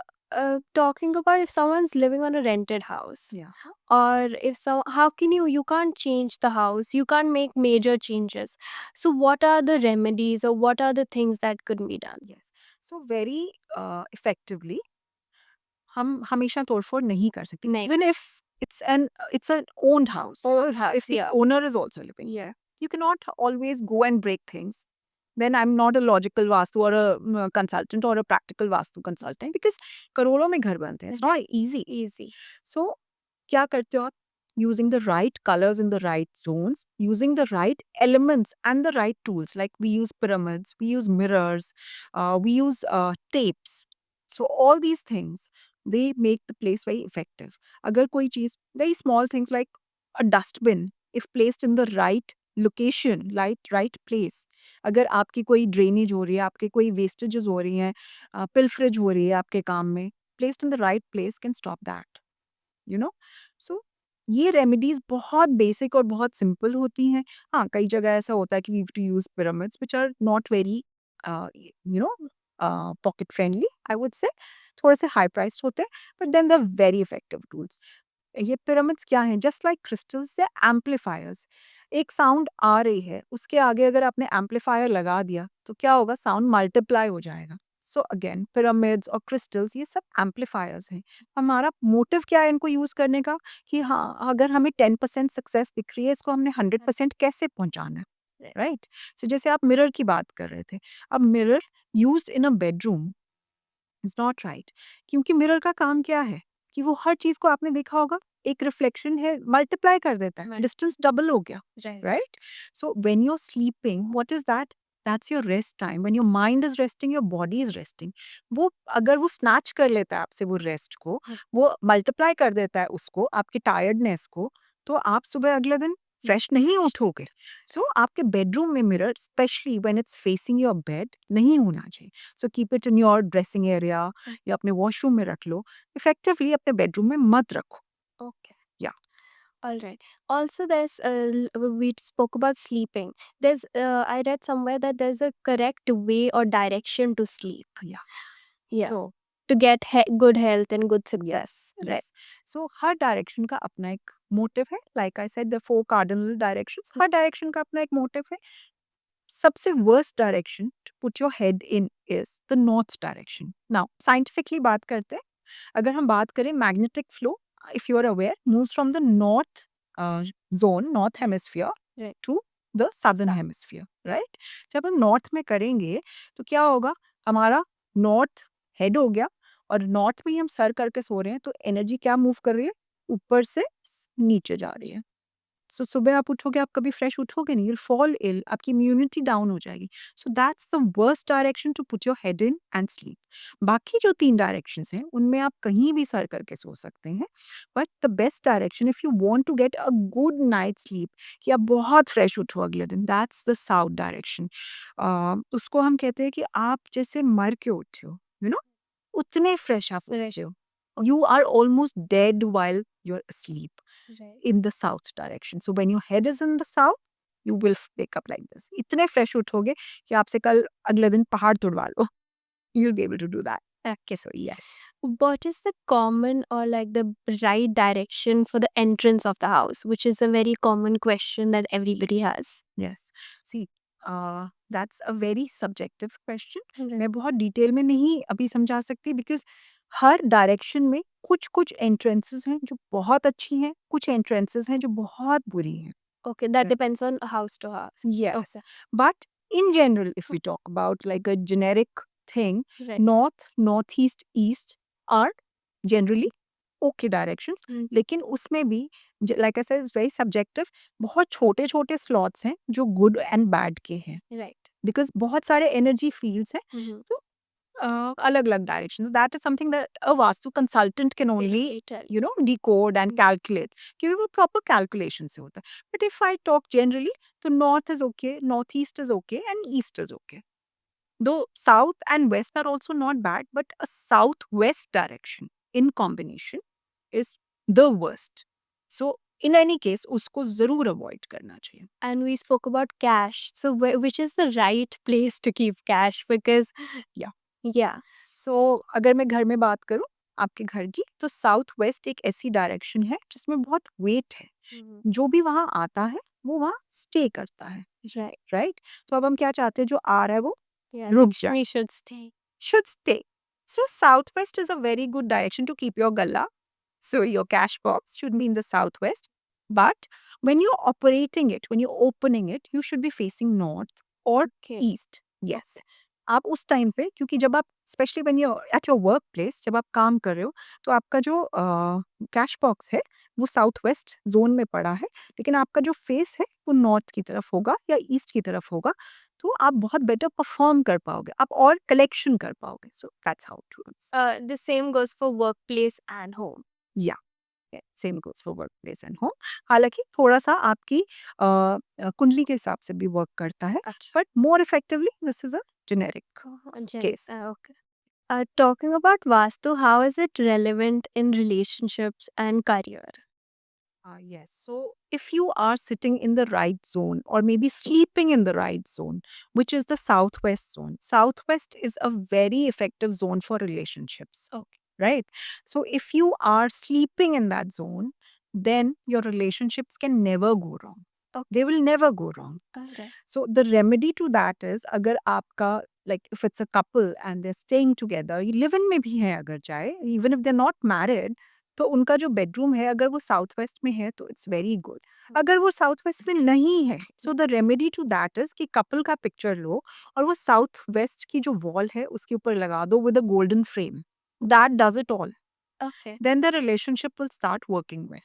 talking about if someone's living on a rented house, Yeah. or if so, how can you can't change the house, you can't make major changes. So, what are the remedies or what are the things that could be done? Yes. So very effectively, हम हमेशा तोड़फोड़ नहीं कर सकते. नहीं. Even if it's an owned house. Old house, If the yeah. owner is also living. Yeah. You cannot always go and break things. Then I'm not a logical vastu or a consultant or a practical vastu consultant, because करोड़ों में घर बनते हैं. It's not easy. Easy. So क्या करते हो आप? Using the right colors in the right zones, using the right elements and the right tools. Like we use pyramids, we use mirrors, we use tapes. So all these things, they make the place very effective. अगर कोई चीज, very small things like a dustbin, if placed in the right location, right place, अगर आपकी कोई ड्रेनेज हो रही है, आपके कोई वेस्टेजेस हो रही हैं, पिलफरेज हो रही है आपके काम में, placed in the right place can stop that. You know. So ये रेमेडीज बहुत बेसिक और बहुत सिंपल होती हैं. हाँ, कई जगह ऐसा होता है कि we have to use pyramids which are not very you know pocket friendly, I would say. थोड़े से हाई प्राइस्ड होते हैं, but then they are very effective tools. ये पिरामिड्स क्या हैं? Just like crystals, they amplifiers. एक साउंड आ रही है, उसके आगे अगर आपने एम्पलीफायर लगा दिया तो क्या होगा? साउंड मल्टीप्लाई हो जाएगा. सो अगेन पिरामिड्स और क्रिस्टल्स ये सब एम्पलीफायर्स हैं. हमारा मोटिव क्या है इनको यूज करने का? कि हाँ, अगर हमें 10% सक्सेस दिख रही है, इसको हमने 100% कैसे पहुंचाना है, राइट? सो जैसे आप मिरर की बात कर रहे थे, अब mirror used in a bedroom is not right. क्योंकि मिरर का काम क्या है? कि वो हर चीज को, आपने देखा होगा, एक रिफ्लेक्शन है, मल्टीप्लाई कर देता है, Right. डिस्टेंस डबल हो गया, Right. right? So when you're sleeping, what is that? That's your rest time. When your mind is resting, your body is resting. वो अगर वो स्नैच कर लेता है आपसे वो रेस्ट को, वो मल्टीप्लाई कर देता है उसको, आपकी टायर्डनेस को, तो आप सुबह अगले दिन फ्रेश नहीं उठोगे. सो आपके बेडरूम में mirror, specially when it's facing your bed, नहीं होना चाहिए. So keep it in your dressing area या अपने वॉशरूम में रख लो. इफेक्टिवली अपने बेडरूम में मत रखो. Okay. Yeah. All right. Also, we spoke about sleeping. I read somewhere that there's a correct way or direction to sleep. Yeah. Yeah. So To get good health and good success. yes, Right. yes. So हर डायरेक्शन का अपना एक मोटिव है. Like I said, the 4 cardinal directions, हर डायरेक्शन का अपना एक मोटिव है. सबसे worst direction to put your head in is the north direction. Now scientifically बात करते हैं. अगर हम बात करें, magnetic flow, if you are aware, moves from the north zone, north hemisphere, Right. To the southern hemisphere, right? जब हम नॉर्थ में करेंगे तो क्या होगा? हमारा नॉर्थ हेड हो गया, और नॉर्थ में ही हम सर करके सो रहे हैं, तो एनर्जी क्या मूव कर रही है? ऊपर से नीचे जा रही है. सो सुबह आप उठोगे, आप कभी फ्रेश उठोगे नहीं, यू फॉल इल, आपकी इम्यूनिटी डाउन हो जाएगी. So that's the worst direction to put your head in and sleep. बाकी जो 3 डायरेक्शंस हैं, उनमें आप कहीं भी सर करके सो सकते हैं, but the best direction if you want to get a good night sleep, कि आप बहुत फ्रेश उठो अगले दिन, दैट्स द साउथ डायरेक्शन. उसको हम कहते हैं कि आप जैसे मर के उठे हो, यू नो, उतने फ्रेश आप Right. उठते हो. You are almost dead while you're asleep Right. in the south direction. So when your head is in the south, you will wake up like this. इतने fresh उठोगे कि आपसे कल अगले दिन पहाड़ तुड़वा लो. You'll be able to do that. Okay. So yes. What is the common or like the right direction for the entrance of the house, which is a very common question that everybody has? Yes. See, that's a very subjective question. Right. मैं बहुत डिटेल में नहीं अभी समझा सकती, बिकॉज हर डायरेक्शन में कुछ कुछ एंट्रेंसेस हैं जो बहुत अच्छी हैं, कुछ एंट्रेंसेस हैं जो बहुत बुरी हैं. Okay, that Right. depends on house to house. Yes. Okay. But in general, if we talk about like a generic thing, Right. north, northeast, east are generally okay directions. Hmm. लेकिन उसमें भी, like I said, it's very subjective. बहुत छोटे छोटे slots हैं जो good and bad के हैं, Right. because बहुत सारे energy fields हैं. Mm-hmm. तो अलग अलग directions. That is something that a vastu consultant can only Tell. decode and calculate, क्योंकि वो proper calculation से होता है. But if I talk generally, तो north is okay, northeast is okay, and east is okay. Though south and west are also not bad, but a southwest direction in combination is the worst. So in any case, उसको जरूर avoid करना चाहिए. And we spoke about cash. So which is the right place to keep cash? Because Yeah. yeah. So अगर मैं घर में बात करूँ आपके घर की, तो साउथ वेस्ट एक ऐसी डायरेक्शन है जिसमें बहुत वेट है. Mm-hmm. जो भी वहाँ आता है वो वहाँ स्टे करता है, Right. राइट? तो अब हम क्या चाहते हैं, जो आ रहा है वो Yeah. रुक जाए, We should stay. should stay. So southwest is a very good direction to keep your galla. So your cash box should be in the southwest. But when you're operating it, when you're opening it, you should be facing north or Okay. east. Yes. आप उस टाइम पे, क्योंकि जब आप specially when you at your work place, जब आप काम कर रहे हो, तो आपका जो कैश बॉक्स है वो साउथ वेस्ट जोन में पड़ा है, लेकिन आपका जो फेस है वो नॉर्थ की तरफ होगा या ईस्ट की तरफ होगा, तो आप बहुत बेटर परफॉर्म कर पाओगे, आप और कलेक्शन कर पाओगे. So that's how it works. The same goes for workplace and home. या same goes for work place and home. हालांकि थोड़ा सा आपकी कुंडली के हिसाब से भी वर्क करता है, Achha. But more effectively this is a generic case. Okay. Talking about Vastu, how is it relevant in relationships and career? Yes. So if you are sitting in the right zone or maybe sleeping in the right zone, which is the southwest zone, southwest is a very effective zone for relationships. Okay. Right. So if you are sleeping in that zone, then your relationships can never go wrong. Okay. They will never go wrong. Okay. So the remedy to that is, अगर आपका, like if it's a couple and they're staying together, ये live in में भी है अगर चाहे, even if they're not married, तो उनका जो बेडरूम है अगर वो साउथ वेस्ट में है तो इट्स वेरी गुड. अगर वो साउथ वेस्ट में नहीं है, so the remedy to that is कि कपल का पिक्चर लो और वो साउथ वेस्ट की जो वॉल है उसके ऊपर लगा दो with a golden frame. That does it all. Okay. Then the relationship will start working well.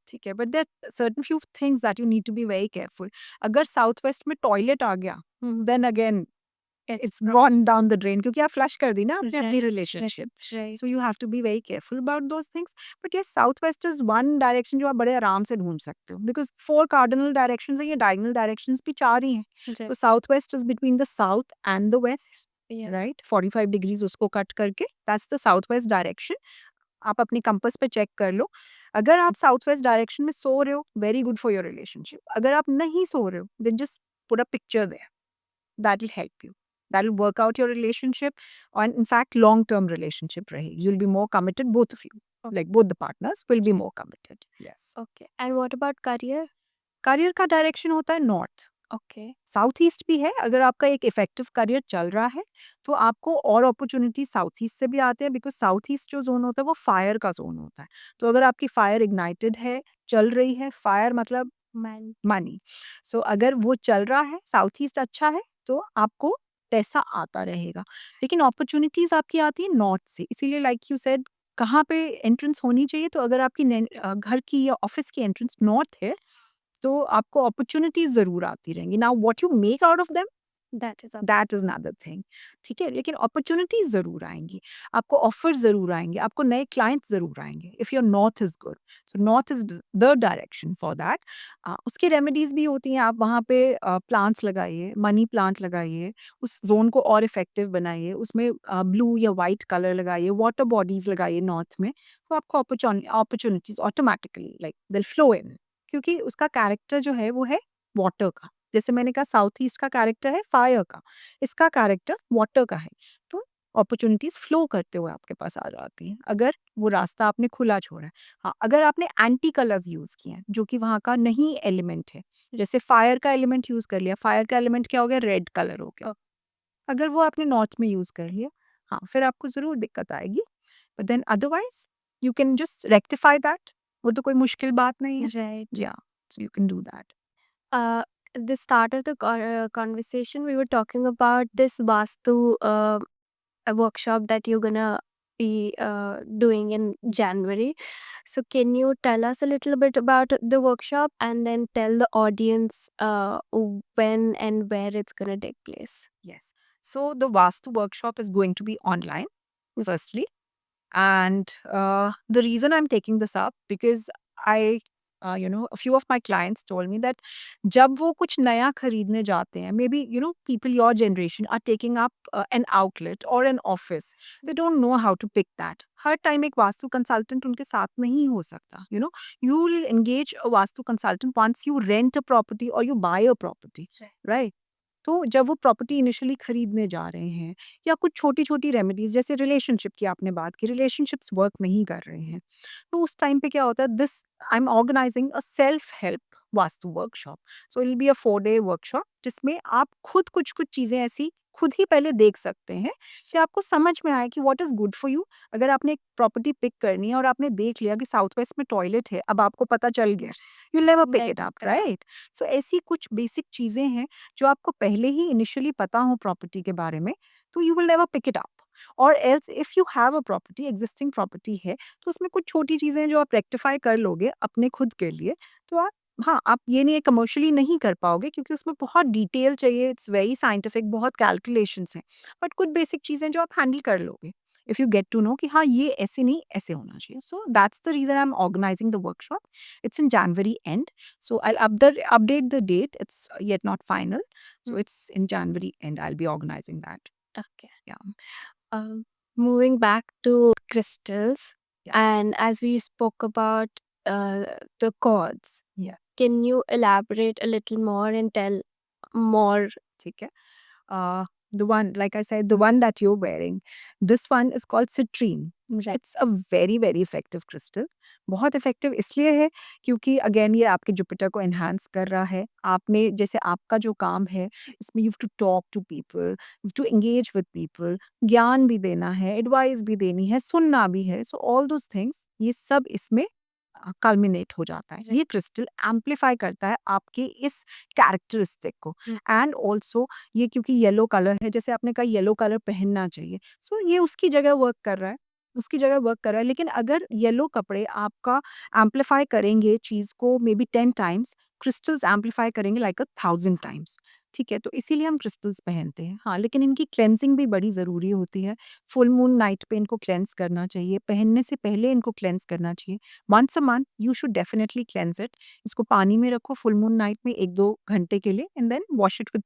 ठीक है, but there certain few things that you need to be very careful. अगर साउथ वेस्ट में टॉयलेट आ गया, then again it's gone down the drain, क्योंकि आप फ्लश कर दी ना आपने अपनी relationship. Right. So you have to be very careful about those things. But yes, southwest is one direction जो आप बड़े आराम से ढूंढ सकते हो, because four cardinal directions है, ये diagonal directions भी चार ही हैं. Right. तो southwest is between the south and the west, Yeah. right? 45 degrees उसको कट करके, that's the southwest direction. आप अपनी कंपास पे चेक कर लो. अगर आप साउथ वेस्ट डायरेक्शन में सो रहे हो, very good for your relationship. अगर आप नहीं सो रहे हो, then just put a picture there. That will help you. That will work out your relationship, and in fact, long-term relationship rahe. You'll be more committed, both of you. Okay. Like both the partners will be more committed. Yes. Okay. And what about career? Career का direction होता है north. Okay. साउथ ईस्ट भी है. अगर आपका एक इफेक्टिव करियर चल रहा है तो आपको और अपॉर्चुनिटी साउथ ईस्ट से भी आते हैं, बिकॉज साउथ ईस्ट जो जोन होता है वो फायर का जोन होता है. तो अगर आपकी फायर इग्नाइटेड है, चल रही है, फायर मतलब Man. मनी. सो अगर वो चल रहा है, साउथ ईस्ट अच्छा है, तो आपको पैसा आता रहेगा. लेकिन अपॉर्चुनिटीज आपकी आती है नॉर्थ से. इसीलिए लाइक यू सेड, कहाँ पे एंट्रेंस होनी चाहिए, तो अगर आपकी घर की या ऑफिस की एंट्रेंस नॉर्थ है, तो आपको अपॉर्चुनिटीज जरूर आती रहेंगी. Now what you make out of them, That is a that is another thing. ठीक है, लेकिन अपॉर्चुनिटीज जरूर आएंगी, आपको ऑफर जरूर आएंगे, आपको नए क्लाइंट्स जरूर आएंगे if your north is good. So north is the direction for that. उसकी रेमेडीज भी होती हैं. आप वहाँ पे प्लांट्स लगाइए, मनी प्लांट लगाइए, उस जोन को और इफेक्टिव बनाइए, उसमें ब्लू या वाइट कलर लगाइए, वाटर बॉडीज लगाइए नॉर्थ में, तो आपको अपॉर्चुनिटीज ऑटोमेटिकली लाइक दिल फ्लो इन, क्योंकि उसका कैरेक्टर जो है वो है वाटर का. जैसे मैंने कहा साउथ ईस्ट का कैरेक्टर है फायर का, इसका कैरेक्टर वाटर का है. तो अपॉर्चुनिटीज फ्लो करते हुए आपके पास आ जाती हैं, अगर वो रास्ता आपने खुला छोड़ा है. हाँ, अगर आपने एंटी कलर्स यूज किए हैं जो कि वहाँ का नहीं एलिमेंट है, जैसे फायर का एलिमेंट यूज कर लिया, फायर का एलिमेंट क्या हो गया, रेड कलर हो गया. अगर वो आपने नॉर्थ में यूज कर लिया, हाँ, फिर आपको जरूर दिक्कत आएगी. But then otherwise you can just rectify that. वो तो कोई मुश्किल बात नहीं है. right. या so you can do that. At the start of the conversation, we were talking about this Vastu a workshop that you're gonna be doing in January. So, can you tell us a little bit about the workshop and then tell the audience when and where it's gonna take place? Yes. So the Vastu workshop is going to be online, firstly. And the reason I'm taking this up, because a few of my clients told me that जब वो कुछ नया खरीदने जाते हैं, maybe, people your generation are taking up an outlet or an office. They don't know how to pick that. Her time एक वास्तु कंसल्टेंट उनके साथ नहीं हो सकता. You will engage a vastu consultant once you rent a property or you buy a property, right? तो जब वो प्रॉपर्टी इनिशियली खरीदने जा रहे हैं, या कुछ छोटी-छोटी रेमेडीज़, जैसे रिलेशनशिप की आपने बात की, रिलेशनशिप्स वर्क नहीं कर रहे हैं, तो उस टाइम पे क्या होता है, this I am organising a self help vastu workshop. So it will be a 4 day workshop, जिसमें आप खुद कुछ-कुछ चीज़ें ऐसी खुद ही पहले देख सकते हैं कि आपको समझ में आए कि what is good for you. अगर आपने एक प्रॉपर्टी पिक करनी है और आपने देख लिया कि साउथ वेस्ट में टॉयलेट है, अब आपको पता चल गया, you never pick it up, right? So ऐसी कुछ बेसिक चीज़ें हैं जो आपको पहले ही इनिशियली पता हो प्रॉपर्टी के बारे में, तो you will never pick it up. और else if you have a property, existing property है, तो उसमें कुछ छोटी चीज़ें हैं जो आप रेक्टिफाई कर लोगे अपने खुद के लिए, तो आप, हाँ, आप ये नहीं है कमर्शियली नहीं कर पाओगे क्योंकि उसमें बहुत डिटेल चाहिए, इट्स वेरी साइंटिफिक, बहुत कैलकुलेशंस हैं। बट कुछ बेसिक चीज़ें जो आप हैंडल कर लोगे, if you get to know कि हाँ, ये ऐसे नहीं, ऐसे होना चाहिए। So that's the reason I am organising the workshop. It's in January end. So I'll update the date. It's yet not final. So it's in January end. I'll be organizing that. Okay. Yeah. Moving back to crystals, Yeah. and as we spoke about the chords, Yeah. can you elaborate a little more and tell more? ठीक है. The one, like I said, the one that you're wearing, this one is called citrine. Right. It's a very, very effective crystal. बहुत इफेक्टिव इसलिए है क्योंकि अगेन ये आपके जुपिटर को एनहांस कर रहा है। आपने जैसे आपका जो काम है इसमें you have to talk to people, you have to engage with people, ज्ञान भी देना है, एडवाइस भी देनी है, सुनना भी है। सो ऑल दोस थिंग्स ये सब इसमें कल्मिनेट हो जाता है। ये क्रिस्टल एम्पलीफाई करता है आपके इस कैरेक्टरिस्टिक को। एंड ऑल्सो ये क्योंकि येलो कलर है, जैसे आपने कहा येलो कलर पहनना चाहिए, सो ये उसकी जगह वर्क कर रहा है, उसकी जगह वर्क कर रहा है। लेकिन अगर येलो कपड़े आपका एम्पलीफाई करेंगे चीज़ को may be 10 times, crystals amplify करेंगे लाइक 1000 टाइम्स। ठीक है, तो इसीलिए हम क्रिस्टल्स पहनते हैं। हाँ, लेकिन इनकी क्लेंजिंग भी बड़ी ज़रूरी होती है। फुल मून नाइट पे इनको क्लेंस करना चाहिए, पहनने से पहले इनको क्लेंस करना चाहिए। Once a month you should definitely cleanse it. इसको पानी में रखो फुल मून नाइट में 1-2 घंटे के लिए and then wash it with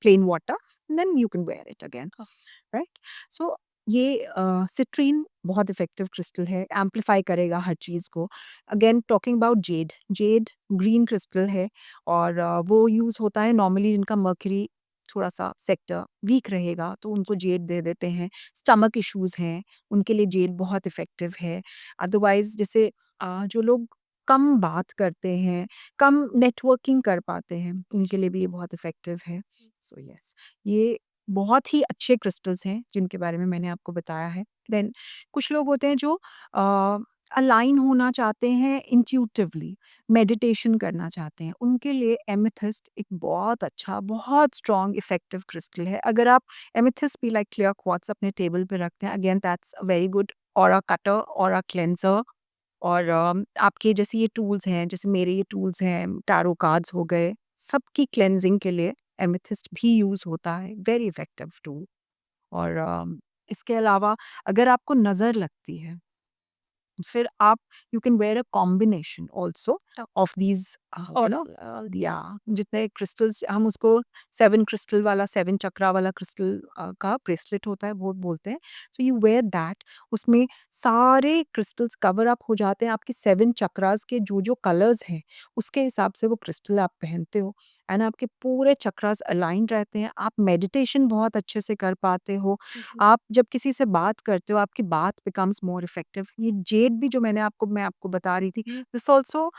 plain water and then you can wear it again, right? So ये सिट्रीन बहुत इफेक्टिव क्रिस्टल है, एम्पलीफाई करेगा हर चीज़ को। Again talking about Z, Z green crystal है और वो यूज़ होता है नॉर्मली जिनका मर्क्यूरी थोड़ा-सा सेक्टर वीक रहेगा तो उनको जेड दे देते हैं। स्टमक इश्यूज़ हैं, उनके लिए जेड बहुत इफेक्टिव है। अदरवाइज़ जैसे जो लोग कम बात करते हैं, कम नेटवर्किंग कर पाते हैं, उनके लिए भी ये बहुत इफेक्टिव है। सो यस, ये बहुत ही अच्छे क्रिस्टल्स हैं जिनके बारे में मैंने आपको बताया है। देन कुछ लोग होते हैं जो अलाइन होना चाहते हैं इंट्यूटिवली, मेडिटेशन करना चाहते हैं, उनके लिए एमेथिस्ट एक बहुत अच्छा, बहुत स्ट्रॉन्ग इफेक्टिव क्रिस्टल है। अगर आप एमेथिस्ट भी लाइक क्लियर क्वार्ट्ज अपने टेबल पे रखते हैं, again that's a very good aura cutter, aura cleanser. और आपके जैसे ये टूल्स हैं, जैसे मेरे ये टूल्स हैं, टैरो कार्ड्स हो गए, सबकी क्लेंजिंग के लिए एमेथिस्ट भी यूज़ होता है, वेरी इफेक्टिव टूल। और इसके अलावा अगर आपको नज़र लगती है, फिर आप you can where a combination also of these you know, या जितने क्रिस्टल्स हम उसको 7 क्रिस्टल वाला, 7 चक्रा वाला क्रिस्टल का ब्रेसलेट होता है वो बोलते हैं। सो यू वेयर दैट, उसमें सारे क्रिस्टल्स कवर अप हो जाते हैं, आपके 7 चक्रास के जो कलर्स हैं उसके हिसाब से वो क्रिस्टल आप पहनते हो एंड आपके पूरे चक्रास अलाइंड रहते हैं। आप मेडिटेशन बहुत अच्छे से कर पाते हो। आप जब किसी से बात करते हो आपकी बात बिकम्स मोर इफेक्टिव। ये जेड भी जो मैं आपको बता रही थी, this also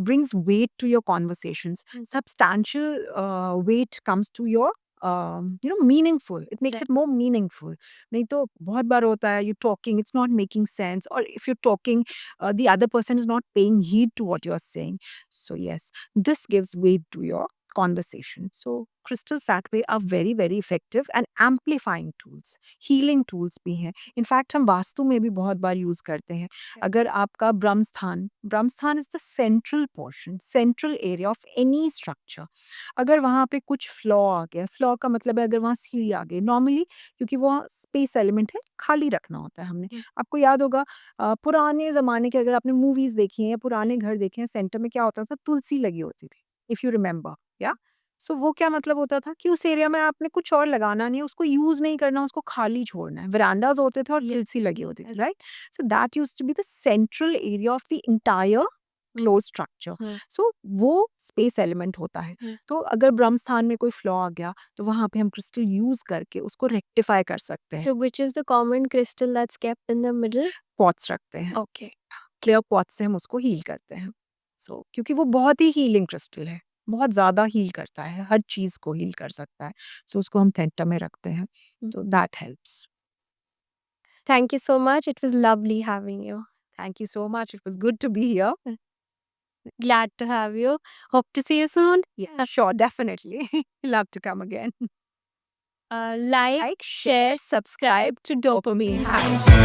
brings weight to your conversations. Substantial weight comes to your meaningful. It makes Right. it more meaningful. नहीं तो बहुत बार होता है you talking, it's not making sense, or if you're talking, the other person is not paying heed to what you're saying. So yes, this gives weight to your conversation. So crystals that way are very, very effective and amplifying tools, healing tools भी हैं। इनफैक्ट हम वास्तु में भी बहुत बार यूज़ करते हैं। अगर आपका Brahmasthan, Brahmasthan is the central portion, central area of any structure, अगर वहाँ पे कुछ फ्लॉ आ गया, फ्लॉ का मतलब है अगर वहाँ सीढ़ी आ गई, नॉर्मली क्योंकि वो स्पेस एलिमेंट है, खाली रखना होता है हमने। आपको याद होगा पुराने ज़माने के, अगर आपने मूवीज़ देखी हैं या पुराने घर देखे हैं, सेंटर में क्या होता था, तुलसी लगी होती थी, इफ़ यू रिमेंबर, या सो वो क्या मतलब होता था कि उस एरिया में आपने कुछ और लगाना नहीं है, उसको यूज़ नहीं करना, उसको खाली छोड़ना है। वरांडाज़ होते थे और तुलसी लगी होती थी, right? So that used to be the central area of the entire closed structure. So वो स्पेस एलिमेंट होता है। तो अगर ब्रह्म स्थान में कोई फ्लॉ आ गया तो वहाँ पे हम क्रिस्टल यूज करके उसको रेक्टिफाई कर सकते हैं। So, which is the common crystal that's kept in the middle? Quartz रखते हैं, Okay. क्लियर क्वार्ट्ज से हम उसको हील करते हैं। सो क्योंकि वो बहुत ही हीलिंग क्रिस्टल है। बहुत ज़्यादा हील करता है, हर चीज़ को हील कर सकता है। सो उसको हम सेंटर में रखते हैं, तो that helps. Thank you so much. It was lovely having you. Thank you so much, it was good to be here. Glad to have you. Hope to see you soon. Yeah, sure, definitely. Love to come again. Like, Share, subscribe to Dopamine High.